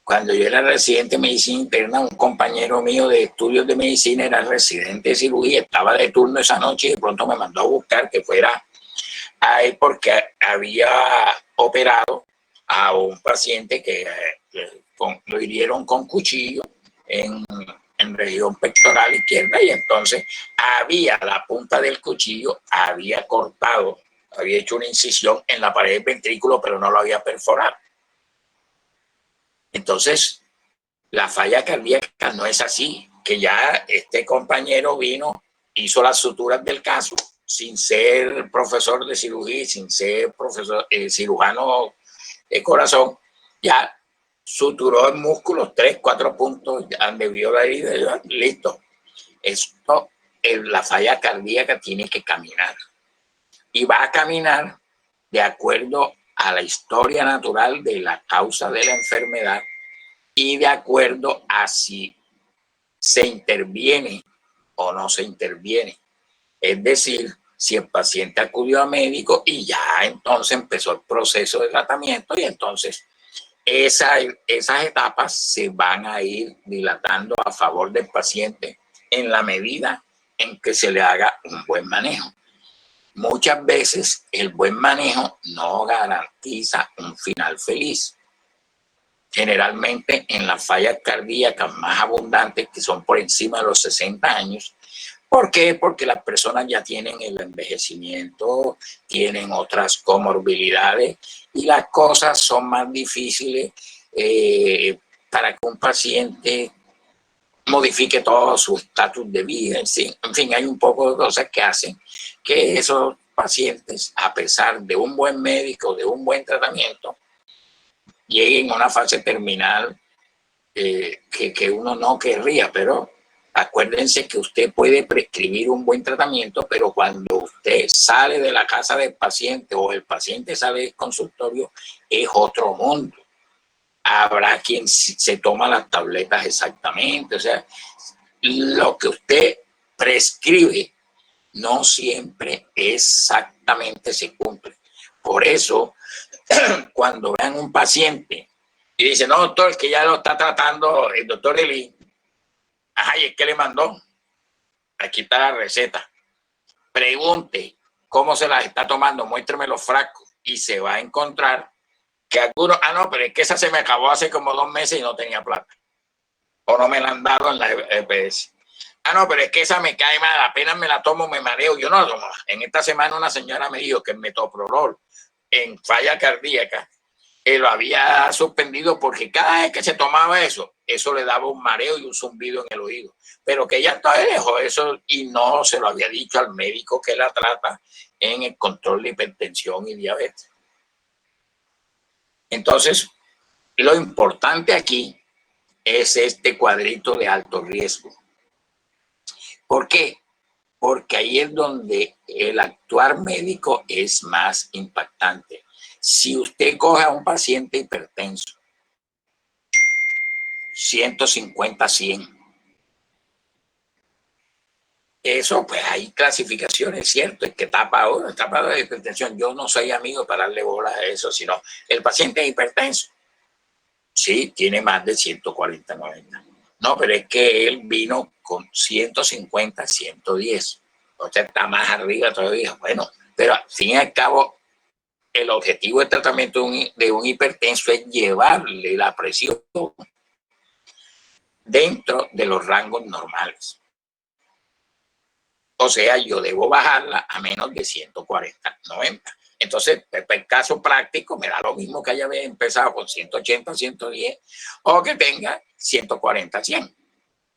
Cuando yo era residente de medicina interna, un compañero mío de estudios de medicina era residente de cirugía, estaba de turno esa noche y de pronto me mandó a buscar que fuera ahí porque había operado a un paciente que lo hirieron con cuchillo en región pectoral izquierda y entonces la punta del cuchillo había cortado, había hecho una incisión en la pared del ventrículo, pero no lo había perforado. Entonces, la falla cardíaca no es así, que ya este compañero vino, hizo las suturas del caso, sin ser profesor de cirugía, sin ser profesor cirujano de corazón, ya suturó en músculos 3, 4 puntos, donde vio la herida, listo. Esto, la falla cardíaca tiene que caminar. Y va a caminar de acuerdo a la historia natural de la causa de la enfermedad y de acuerdo a si se interviene o no se interviene. Es decir, si el paciente acudió a médico y ya entonces empezó el proceso de tratamiento y entonces esas etapas se van a ir dilatando a favor del paciente en la medida en que se le haga un buen manejo. Muchas veces el buen manejo no garantiza un final feliz. Generalmente en las fallas cardíacas más abundantes, que son por encima de los 60 años. ¿Por qué? Porque las personas ya tienen el envejecimiento, tienen otras comorbilidades y las cosas son más difíciles para que un paciente modifique todo su estatus de vida. En fin, hay un poco de cosas que hacen que esos pacientes, a pesar de un buen médico, de un buen tratamiento, lleguen a una fase terminal que uno no querría, pero acuérdense que usted puede prescribir un buen tratamiento, pero cuando usted sale de la casa del paciente o el paciente sale del consultorio, es otro mundo. Habrá quien se toma las tabletas exactamente, o sea, lo que usted prescribe no siempre exactamente se cumple. Por eso, cuando vean un paciente y dice, no, doctor, que ya lo está tratando el doctor Eli, ajá, ¿y es que le mandó? Aquí está la receta. Pregunte cómo se las está tomando, muéstrame los frascos y se va a encontrar que algunos, no, pero es que esa se me acabó hace como 2 meses y no tenía plata. O no me la han dado en la EPS. No, pero es que esa me cae mal, apenas me la tomo, me mareo. Yo no la tomo. En esta semana una señora me dijo que el metoprolol en falla cardíaca lo había suspendido porque cada vez que se tomaba eso, eso le daba un mareo y un zumbido en el oído. Pero que ella todavía dejó eso y no se lo había dicho al médico que la trata en el control de hipertensión y diabetes. Entonces, lo importante aquí es este cuadrito de alto riesgo. ¿Por qué? Porque ahí es donde el actuar médico es más impactante. Si usted coge a un paciente hipertenso, 150-100, eso pues hay clasificaciones, ¿cierto? El que tapa de hipertensión. Yo no soy amigo para darle bolas a eso, sino el paciente es hipertenso. Sí, tiene más de 140-90. No, pero es que él vino con 150-110. O sea, está más arriba todavía. Bueno, pero al fin y al cabo, el objetivo del tratamiento de un hipertenso es llevarle la presión dentro de los rangos normales. O sea, yo debo bajarla a menos de 140-90. Entonces, para el caso práctico, me da lo mismo que haya empezado con 180-110 o que tenga 140-100.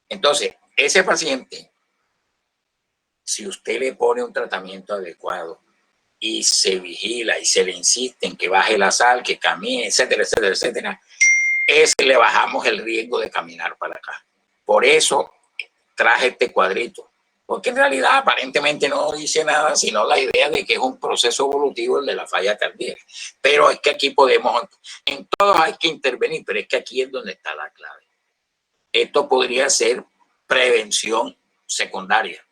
Entonces, ese paciente, si usted le pone un tratamiento adecuado y se vigila y se le insiste en que baje la sal, que camine, etcétera, etcétera, etcétera, le bajamos el riesgo de caminar para acá. Por eso traje este cuadrito, porque en realidad aparentemente no dice nada, sino la idea de que es un proceso evolutivo el de la falla cardíaca. Pero es que aquí podemos, en todos hay que intervenir, pero es que aquí es donde está la clave. Esto podría ser prevención secundaria,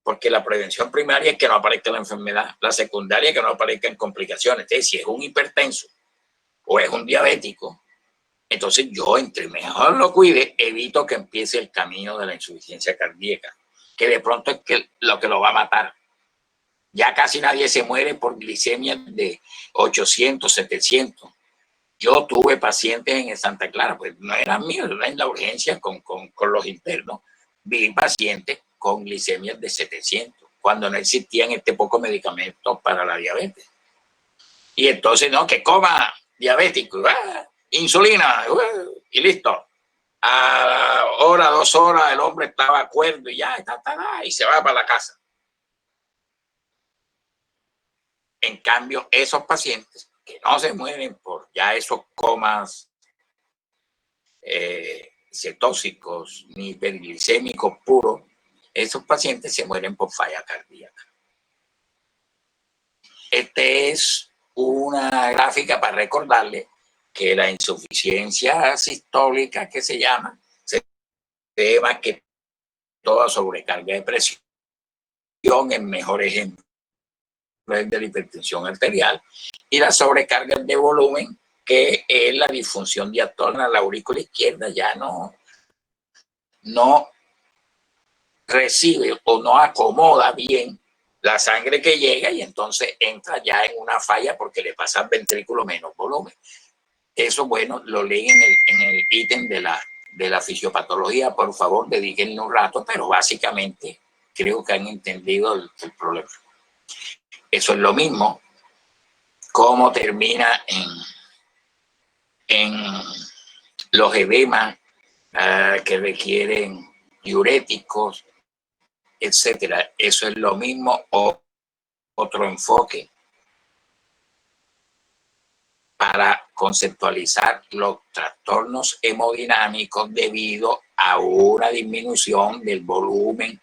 porque la prevención primaria es que no aparezca la enfermedad, la secundaria es que no aparezcan complicaciones. Entonces, si es un hipertenso o es un diabético, entonces yo, entre mejor lo cuide, evito que empiece el camino de la insuficiencia cardíaca, que de pronto es lo que lo va a matar. Ya casi nadie se muere por glicemia de 800, 700. Yo tuve pacientes en Santa Clara, pues no eran míos, eran en la urgencia con los internos. Vi pacientes con glicemias de 700, cuando no existían pocos medicamentos para la diabetes. Y entonces, no, que coma diabético, insulina, y listo. A hora, 2 horas, el hombre estaba de acuerdo y ya, y se va para la casa. En cambio, esos pacientes que no se mueren por ya esos comas cetóxicos ni hiperglicémicos puros, esos pacientes se mueren por falla cardíaca. Este es una gráfica para recordarle que la insuficiencia sistólica, que se llama, se debe más que toda sobrecarga de presión. El mejor ejemplo es de la hipertensión arterial, y la sobrecarga de volumen, que es la disfunción diastónica. La aurícula izquierda ya no recibe o no acomoda bien la sangre que llega, y entonces entra ya en una falla porque le pasa al ventrículo menos volumen. Eso, bueno, lo leen en el ítem de la fisiopatología. Por favor, dedíquenle un rato, pero básicamente creo que han entendido el problema. Eso es lo mismo como termina en los edemas que requieren diuréticos, etcétera. Eso es lo mismo, o otro enfoque para conceptualizar los trastornos hemodinámicos debido a una disminución del volumen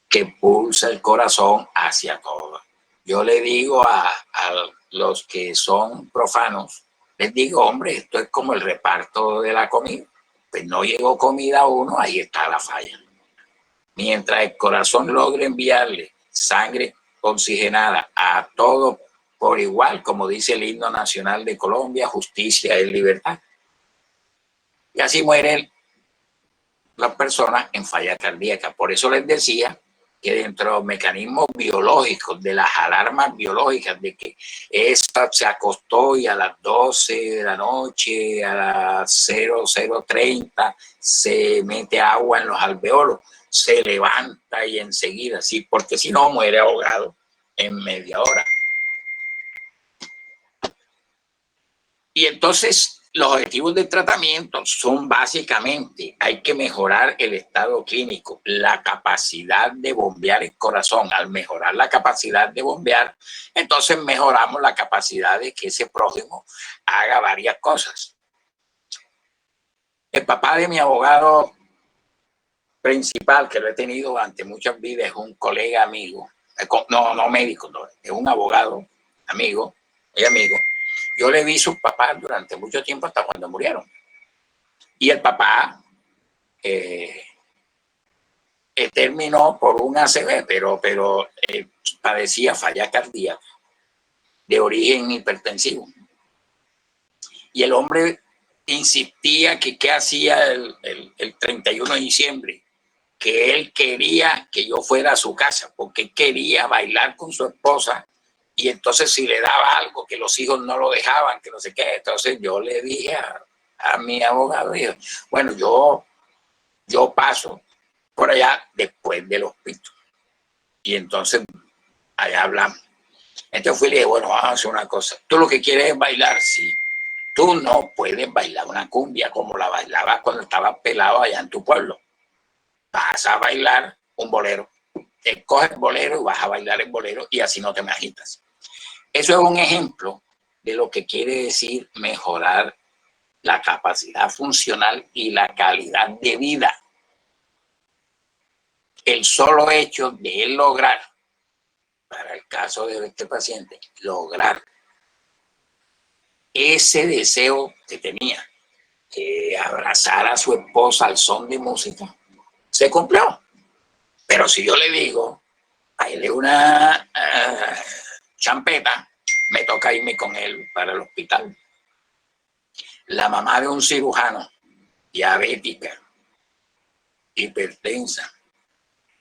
que pulsa el corazón hacia todo. Yo le digo a los que son profanos, les digo, hombre, esto es como el reparto de la comida. Pues no llegó comida a uno, ahí está la falla. Mientras el corazón logre enviarle sangre oxigenada a todo por igual, como dice el himno nacional de Colombia, justicia es libertad. Y así mueren las personas en falla cardíaca. Por eso les decía que dentro de los mecanismos biológicos, de las alarmas biológicas, de que esta se acostó y a las 12 de la noche, a las 00:30, se mete agua en los alveolos, se levanta y enseguida, sí, porque si no muere ahogado en media hora. Y entonces Los objetivos del tratamiento son básicamente, hay que mejorar el estado clínico, la capacidad de bombear el corazón. Al mejorar la capacidad de bombear, entonces mejoramos la capacidad de que ese prójimo haga varias cosas. El papá de mi abogado principal, que lo he tenido durante muchas vidas, es un colega amigo, no médico, no, es un abogado amigo, muy amigo. Yo le vi a sus papás durante mucho tiempo hasta cuando murieron. Y el papá terminó por un ACV, pero padecía falla cardíaca de origen hipertensivo. Y el hombre insistía que qué hacía el 31 de diciembre, que él quería que yo fuera a su casa, porque quería bailar con su esposa, y entonces si le daba algo, que los hijos no lo dejaban, que no sé qué. Entonces yo le dije a mi abogado, dije, bueno, yo paso por allá después de los pitos. Y entonces allá hablamos. Entonces fui y le dije, bueno, vamos a hacer una cosa. Tú lo que quieres es bailar, sí. Tú no puedes bailar una cumbia como la bailabas cuando estabas pelado allá en tu pueblo. Vas a bailar un bolero. Te coges el bolero y vas a bailar el bolero y así no te me agitas. Eso es un ejemplo de lo que quiere decir mejorar la capacidad funcional y la calidad de vida. El solo hecho de él lograr, para el caso de este paciente, lograr ese deseo que tenía, que abrazar a su esposa al son de música, se cumplió. Pero si yo le digo, baile una champeta, me toca irme con él para el hospital. La mamá de un cirujano, diabética, hipertensa,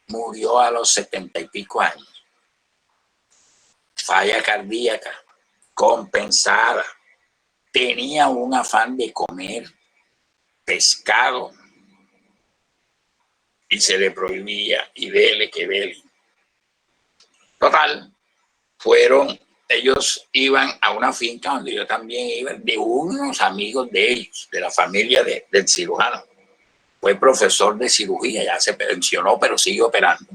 murió a los 70 y pico años. Falla cardíaca, compensada. Tenía un afán de comer pescado y se le prohibía, y dele que dele. Total, ellos iban a una finca donde yo también iba, de unos amigos de ellos, de la familia del cirujano. Fue profesor de cirugía, ya se pensionó, pero sigue operando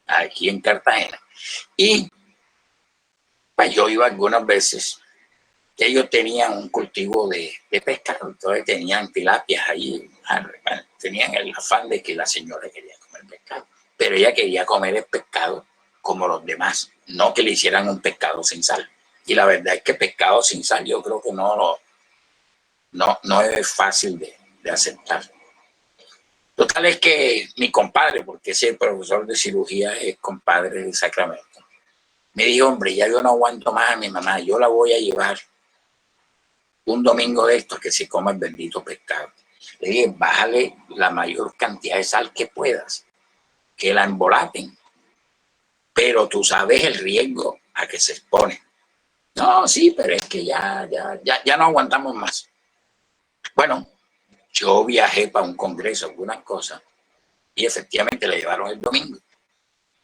aquí en Cartagena. Y pues yo iba algunas veces. Ellos tenían un cultivo de pescado, entonces tenían tilapias ahí. Tenían el afán de que la señora quería comer pescado, pero ella quería comer el pescado como los demás, no que le hicieran un pescado sin sal. Y la verdad es que pescado sin sal yo creo que no es fácil de aceptar. Total es que mi compadre, porque ese profesor de cirugía es compadre de Sacramento, me dijo, hombre, ya yo no aguanto más a mi mamá, yo la voy a llevar un domingo de estos que se coma el bendito pescado. Le dije, bájale la mayor cantidad de sal que puedas, que la embolaten, pero tú sabes el riesgo a que se expone. No, sí, pero es que ya no aguantamos más. Bueno, yo viajé para un congreso, algunas cosas, y efectivamente le llevaron el domingo.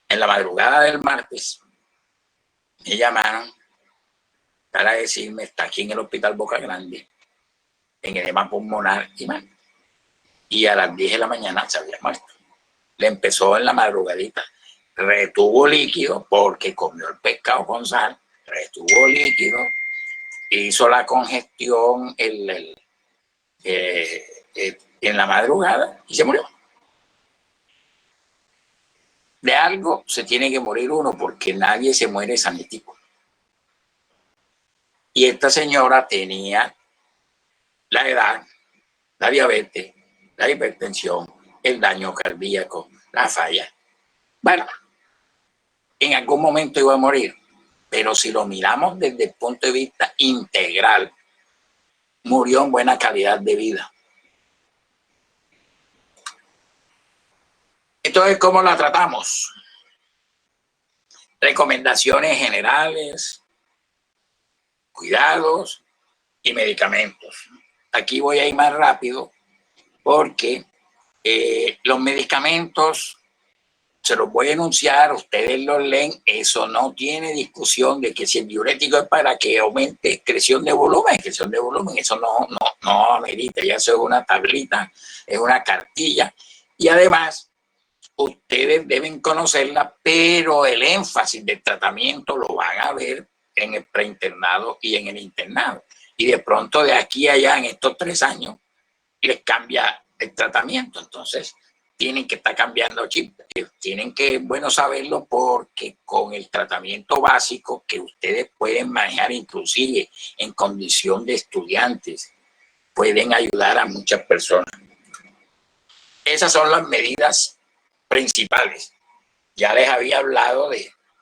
En la madrugada del martes me llamaron para decirme, está aquí en el hospital Boca Grande, en edema pulmonar y mal. Y a las 10 de la mañana se había muerto. Le empezó en la madrugadita. Retuvo líquido porque comió el pescado con sal, retuvo líquido, hizo la congestión en la madrugada y se murió. De algo se tiene que morir uno porque nadie se muere sanítico. Y esta señora tenía la edad, la diabetes, la hipertensión, el daño cardíaco, la falla. Bueno, en algún momento iba a morir, pero si lo miramos desde el punto de vista integral, murió en buena calidad de vida. Entonces, ¿cómo la tratamos? Recomendaciones generales, cuidados y medicamentos. Aquí voy a ir más rápido porque los medicamentos se los voy a enunciar, ustedes los leen, eso no tiene discusión de que si el diurético es para que aumente excreción de volumen, eso no amerita, ya eso es una tablita, es una cartilla, y además ustedes deben conocerla, pero el énfasis del tratamiento lo van a ver en el preinternado y en el internado, y de pronto de aquí a allá en estos 3 años les cambia el tratamiento, entonces tienen que estar cambiando chip, tienen que, bueno, saberlo, porque con el tratamiento básico que ustedes pueden manejar inclusive en condición de estudiantes, pueden ayudar a muchas personas. Esas son las medidas principales. Ya les había hablado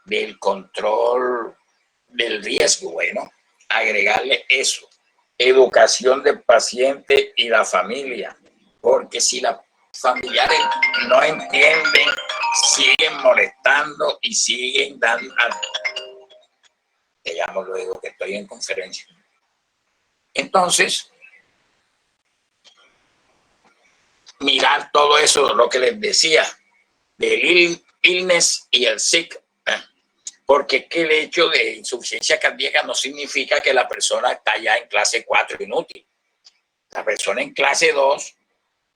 del control del riesgo, bueno, agregarle eso, educación del paciente y la familia, porque si los familiares no entienden, siguen molestando y siguen dando. Te llamo luego que estoy en conferencia. Entonces, mirar todo eso, lo que les decía, del illness y el sick, porque es que el hecho de insuficiencia cardíaca no significa que la persona está ya en clase 4 inútil. La persona en clase 2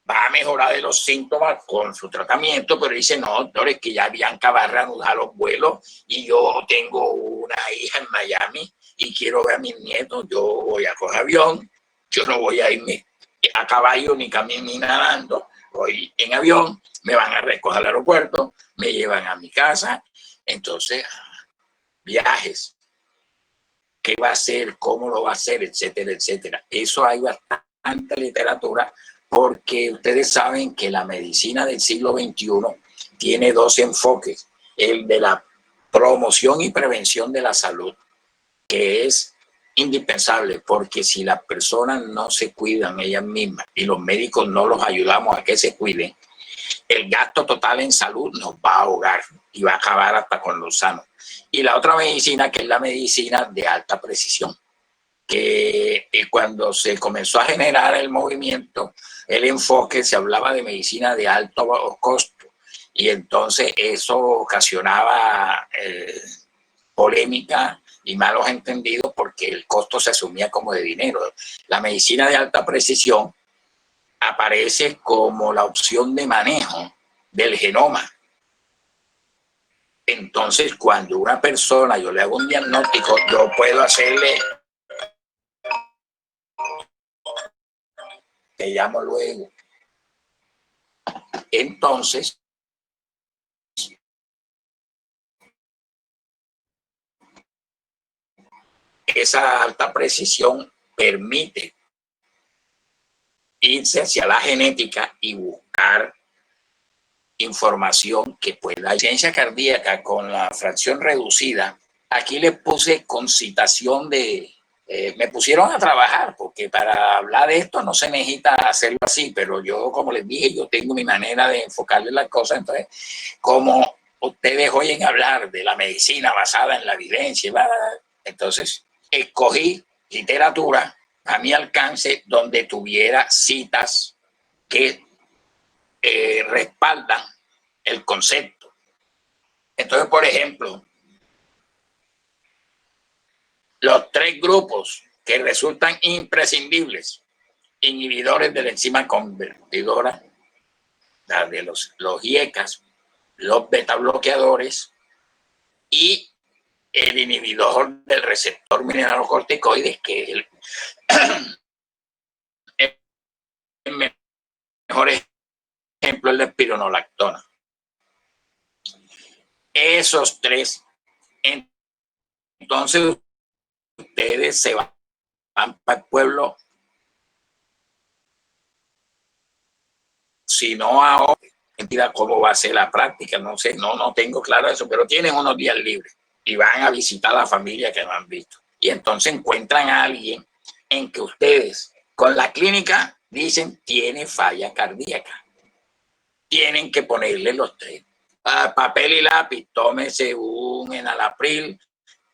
va a mejorar de los síntomas con su tratamiento, pero dice, no, doctor, es que ya Bianca va a reanudar los vuelos y yo tengo una hija en Miami y quiero ver a mis nietos, yo voy a coger avión, yo no voy a irme a caballo ni caminando ni nadando, voy en avión, me van a recoger al aeropuerto, me llevan a mi casa, entonces, viajes, qué va a hacer, cómo lo va a hacer, etcétera, etcétera. Eso hay bastante literatura, porque ustedes saben que la medicina del siglo XXI tiene 2 enfoques. El de la promoción y prevención de la salud, que es indispensable, porque si las personas no se cuidan ellas mismas y los médicos no los ayudamos a que se cuiden, el gasto total en salud nos va a ahogar y va a acabar hasta con los sanos. Y la otra medicina, que es la medicina de alta precisión, que cuando se comenzó a generar el movimiento, el enfoque, se hablaba de medicina de alto costo, y entonces eso ocasionaba polémica y malos entendidos, porque el costo se asumía como de dinero. La medicina de alta precisión aparece como la opción de manejo del genoma. Entonces, cuando una persona, yo le hago un diagnóstico, yo puedo hacerle, te llamo luego. Entonces, esa alta precisión permite irse hacia la genética y buscar información que pueda. Insuficiencia cardíaca con la fracción reducida, aquí le puse con citación de, me pusieron a trabajar, porque para hablar de esto no se necesita hacerlo así, pero yo, como les dije, yo tengo mi manera de enfocarle las cosas. Entonces, como ustedes oyen hablar de la medicina basada en la evidencia, entonces escogí literatura a mi alcance donde tuviera citas que respaldan el concepto. Entonces, por ejemplo, los 3 grupos que resultan imprescindibles: inhibidores de la enzima convertidora, la de los IECAs, los beta bloqueadores y el inhibidor del receptor mineralocorticoides, que es el mejor ejemplo, el de espironolactona. Esos 3, entonces ustedes se van para el pueblo, si no ahora, mentira, cómo va a ser la práctica, no sé, no tengo claro eso, pero tienen unos días libres y van a visitar a la familia que no han visto. Y entonces encuentran a alguien en que ustedes, con la clínica, dicen tiene falla cardíaca. Tienen que ponerle los 3. Papel y lápiz, tómese un enalapril,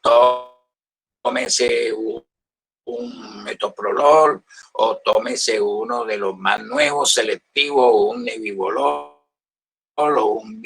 tómese un metoprolol, o tómese uno de los más nuevos selectivos, un nebivolol o un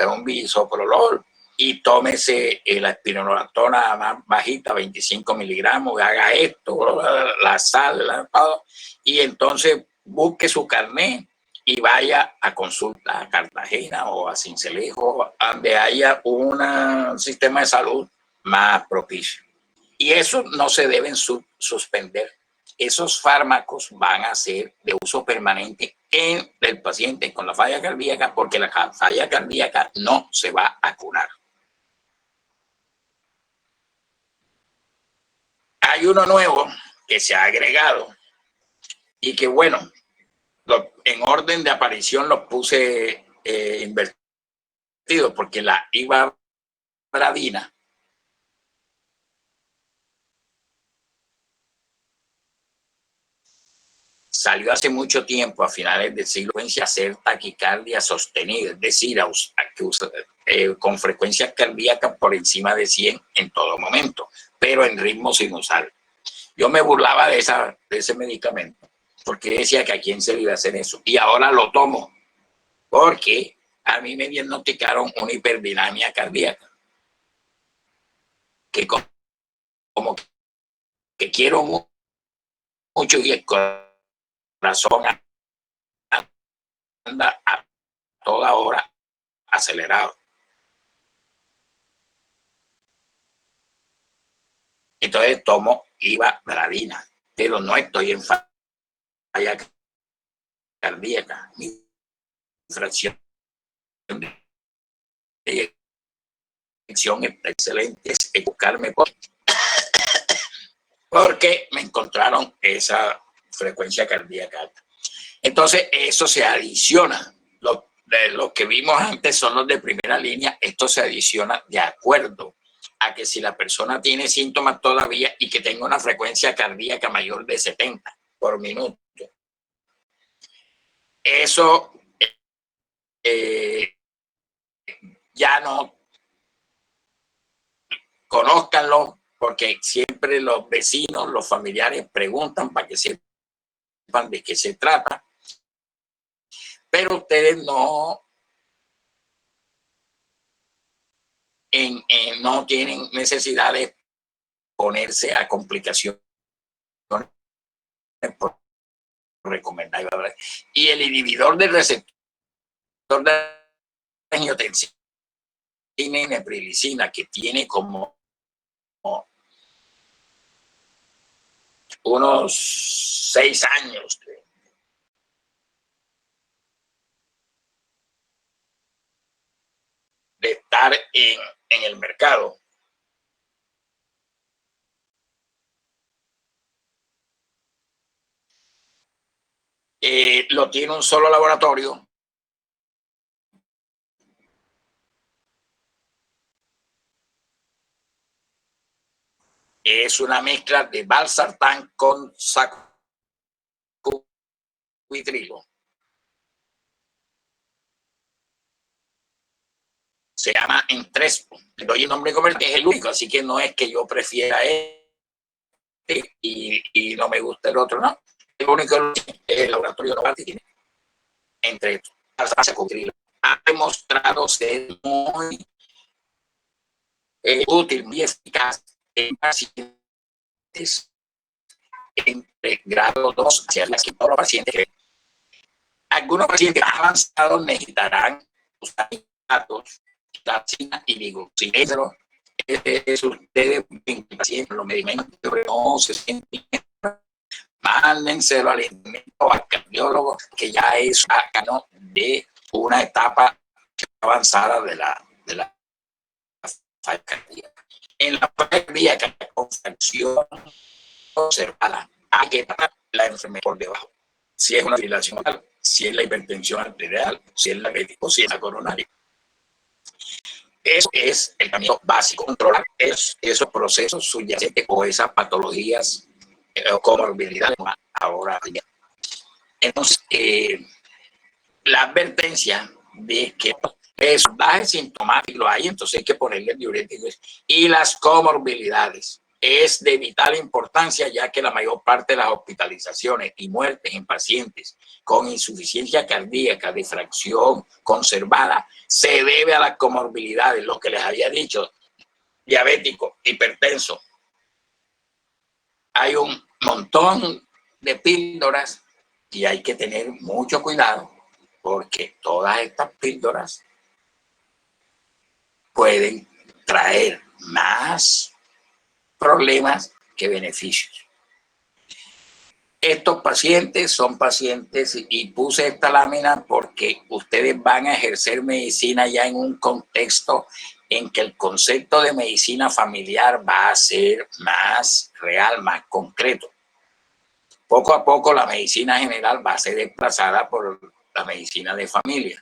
un bisoprolol, y tómese la espironolactona más bajita, 25 miligramos, haga esto, la sal, todo, y entonces busque su carnet y vaya a consulta a Cartagena o a Sincelejo, donde haya un sistema de salud más propicio. Y eso no se deben suspender. Esos fármacos van a ser de uso permanente en el paciente con la falla cardíaca, porque la falla cardíaca no se va a curar. Hay uno nuevo que se ha agregado y que, bueno, en orden de aparición los puse invertidos, porque la ivabradina salió hace mucho tiempo, a finales del siglo XX, a hacer taquicardia sostenida, es decir, con frecuencias cardíacas por encima de 100 en todo momento, pero en ritmo sinusal. Yo me burlaba de ese medicamento, porque decía que a quién se le iba a hacer eso. Y ahora lo tomo, porque a mí me diagnosticaron una hiperdinamia cardíaca, que como que quiero mucho y el corazón anda a toda hora acelerado. Entonces tomo ivabradina, pero no estoy en falla cardíaca. Mi fracción de eyección está excelente. Es buscarme porque me encontraron esa frecuencia cardíaca alta. Entonces eso se adiciona. Los que vimos antes son los de primera línea. Esto se adiciona de acuerdo a que si la persona tiene síntomas todavía y que tenga una frecuencia cardíaca mayor de 70 por minuto. Eso ya no, conózcanlo, porque siempre los vecinos, los familiares preguntan para que sepan de qué se trata, pero ustedes no tienen necesidad de ponerse a complicaciones por recomendar. Y el inhibidor del receptor de angiotensina y neprilicina, que tiene como unos 6 años de estar en el mercado. Lo tiene un solo laboratorio. Es una mezcla de valsartán con sacubitrilo. Se llama Entrespo. Le doy el nombre comercial, es el único, así que no es que yo prefiera este y no me gusta el otro, no. El único es el laboratorio Novartis tiene entre sacubitrilo. Ha demostrado ser muy útil, muy eficaz en pacientes entre grado 2 hacia la que todos los pacientes que algunos pacientes más avanzados necesitarán usar datos, taxina y digoxinero. Ustedes, pacientes, los medicamentos no se sienten, mándenselo al cardiólogo, que ya es de una etapa avanzada de la falla cardíaca. En la falla cardíaca con fracción observada, hay que tratar la enfermedad por debajo. Si es una fibrilación, si es la hipertensión arterial, si es la o si es la coronaria. Eso es el camino básico, controlar esos procesos subyacentes o esas patologías o comorbilidades ahora. Entonces, la advertencia de que es baje sintomático lo hay, entonces hay que ponerle diuréticos. Y las comorbilidades, es de vital importancia, ya que la mayor parte de las hospitalizaciones y muertes en pacientes con insuficiencia cardíaca de fracción conservada se debe a las comorbilidades, lo que les había dicho, diabético, hipertenso. Hay un montón de píldoras y hay que tener mucho cuidado, porque todas estas píldoras pueden traer más problemas que beneficios. Estos pacientes son pacientes, y puse esta lámina porque ustedes van a ejercer medicina ya en un contexto en que el concepto de medicina familiar va a ser más real, más concreto. Poco a poco la medicina general va a ser desplazada por la medicina de familia.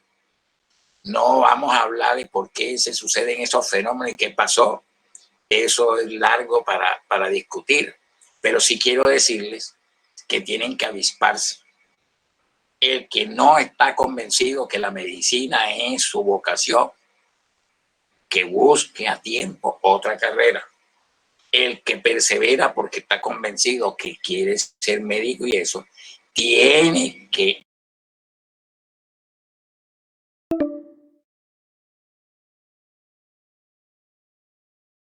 No vamos a hablar de por qué se suceden esos fenómenos y qué pasó. Eso es largo para discutir, pero sí quiero decirles que tienen que avisparse. El que no está convencido que la medicina es su vocación, que busque a tiempo otra carrera. El que persevera porque está convencido que quiere ser médico y eso, tiene que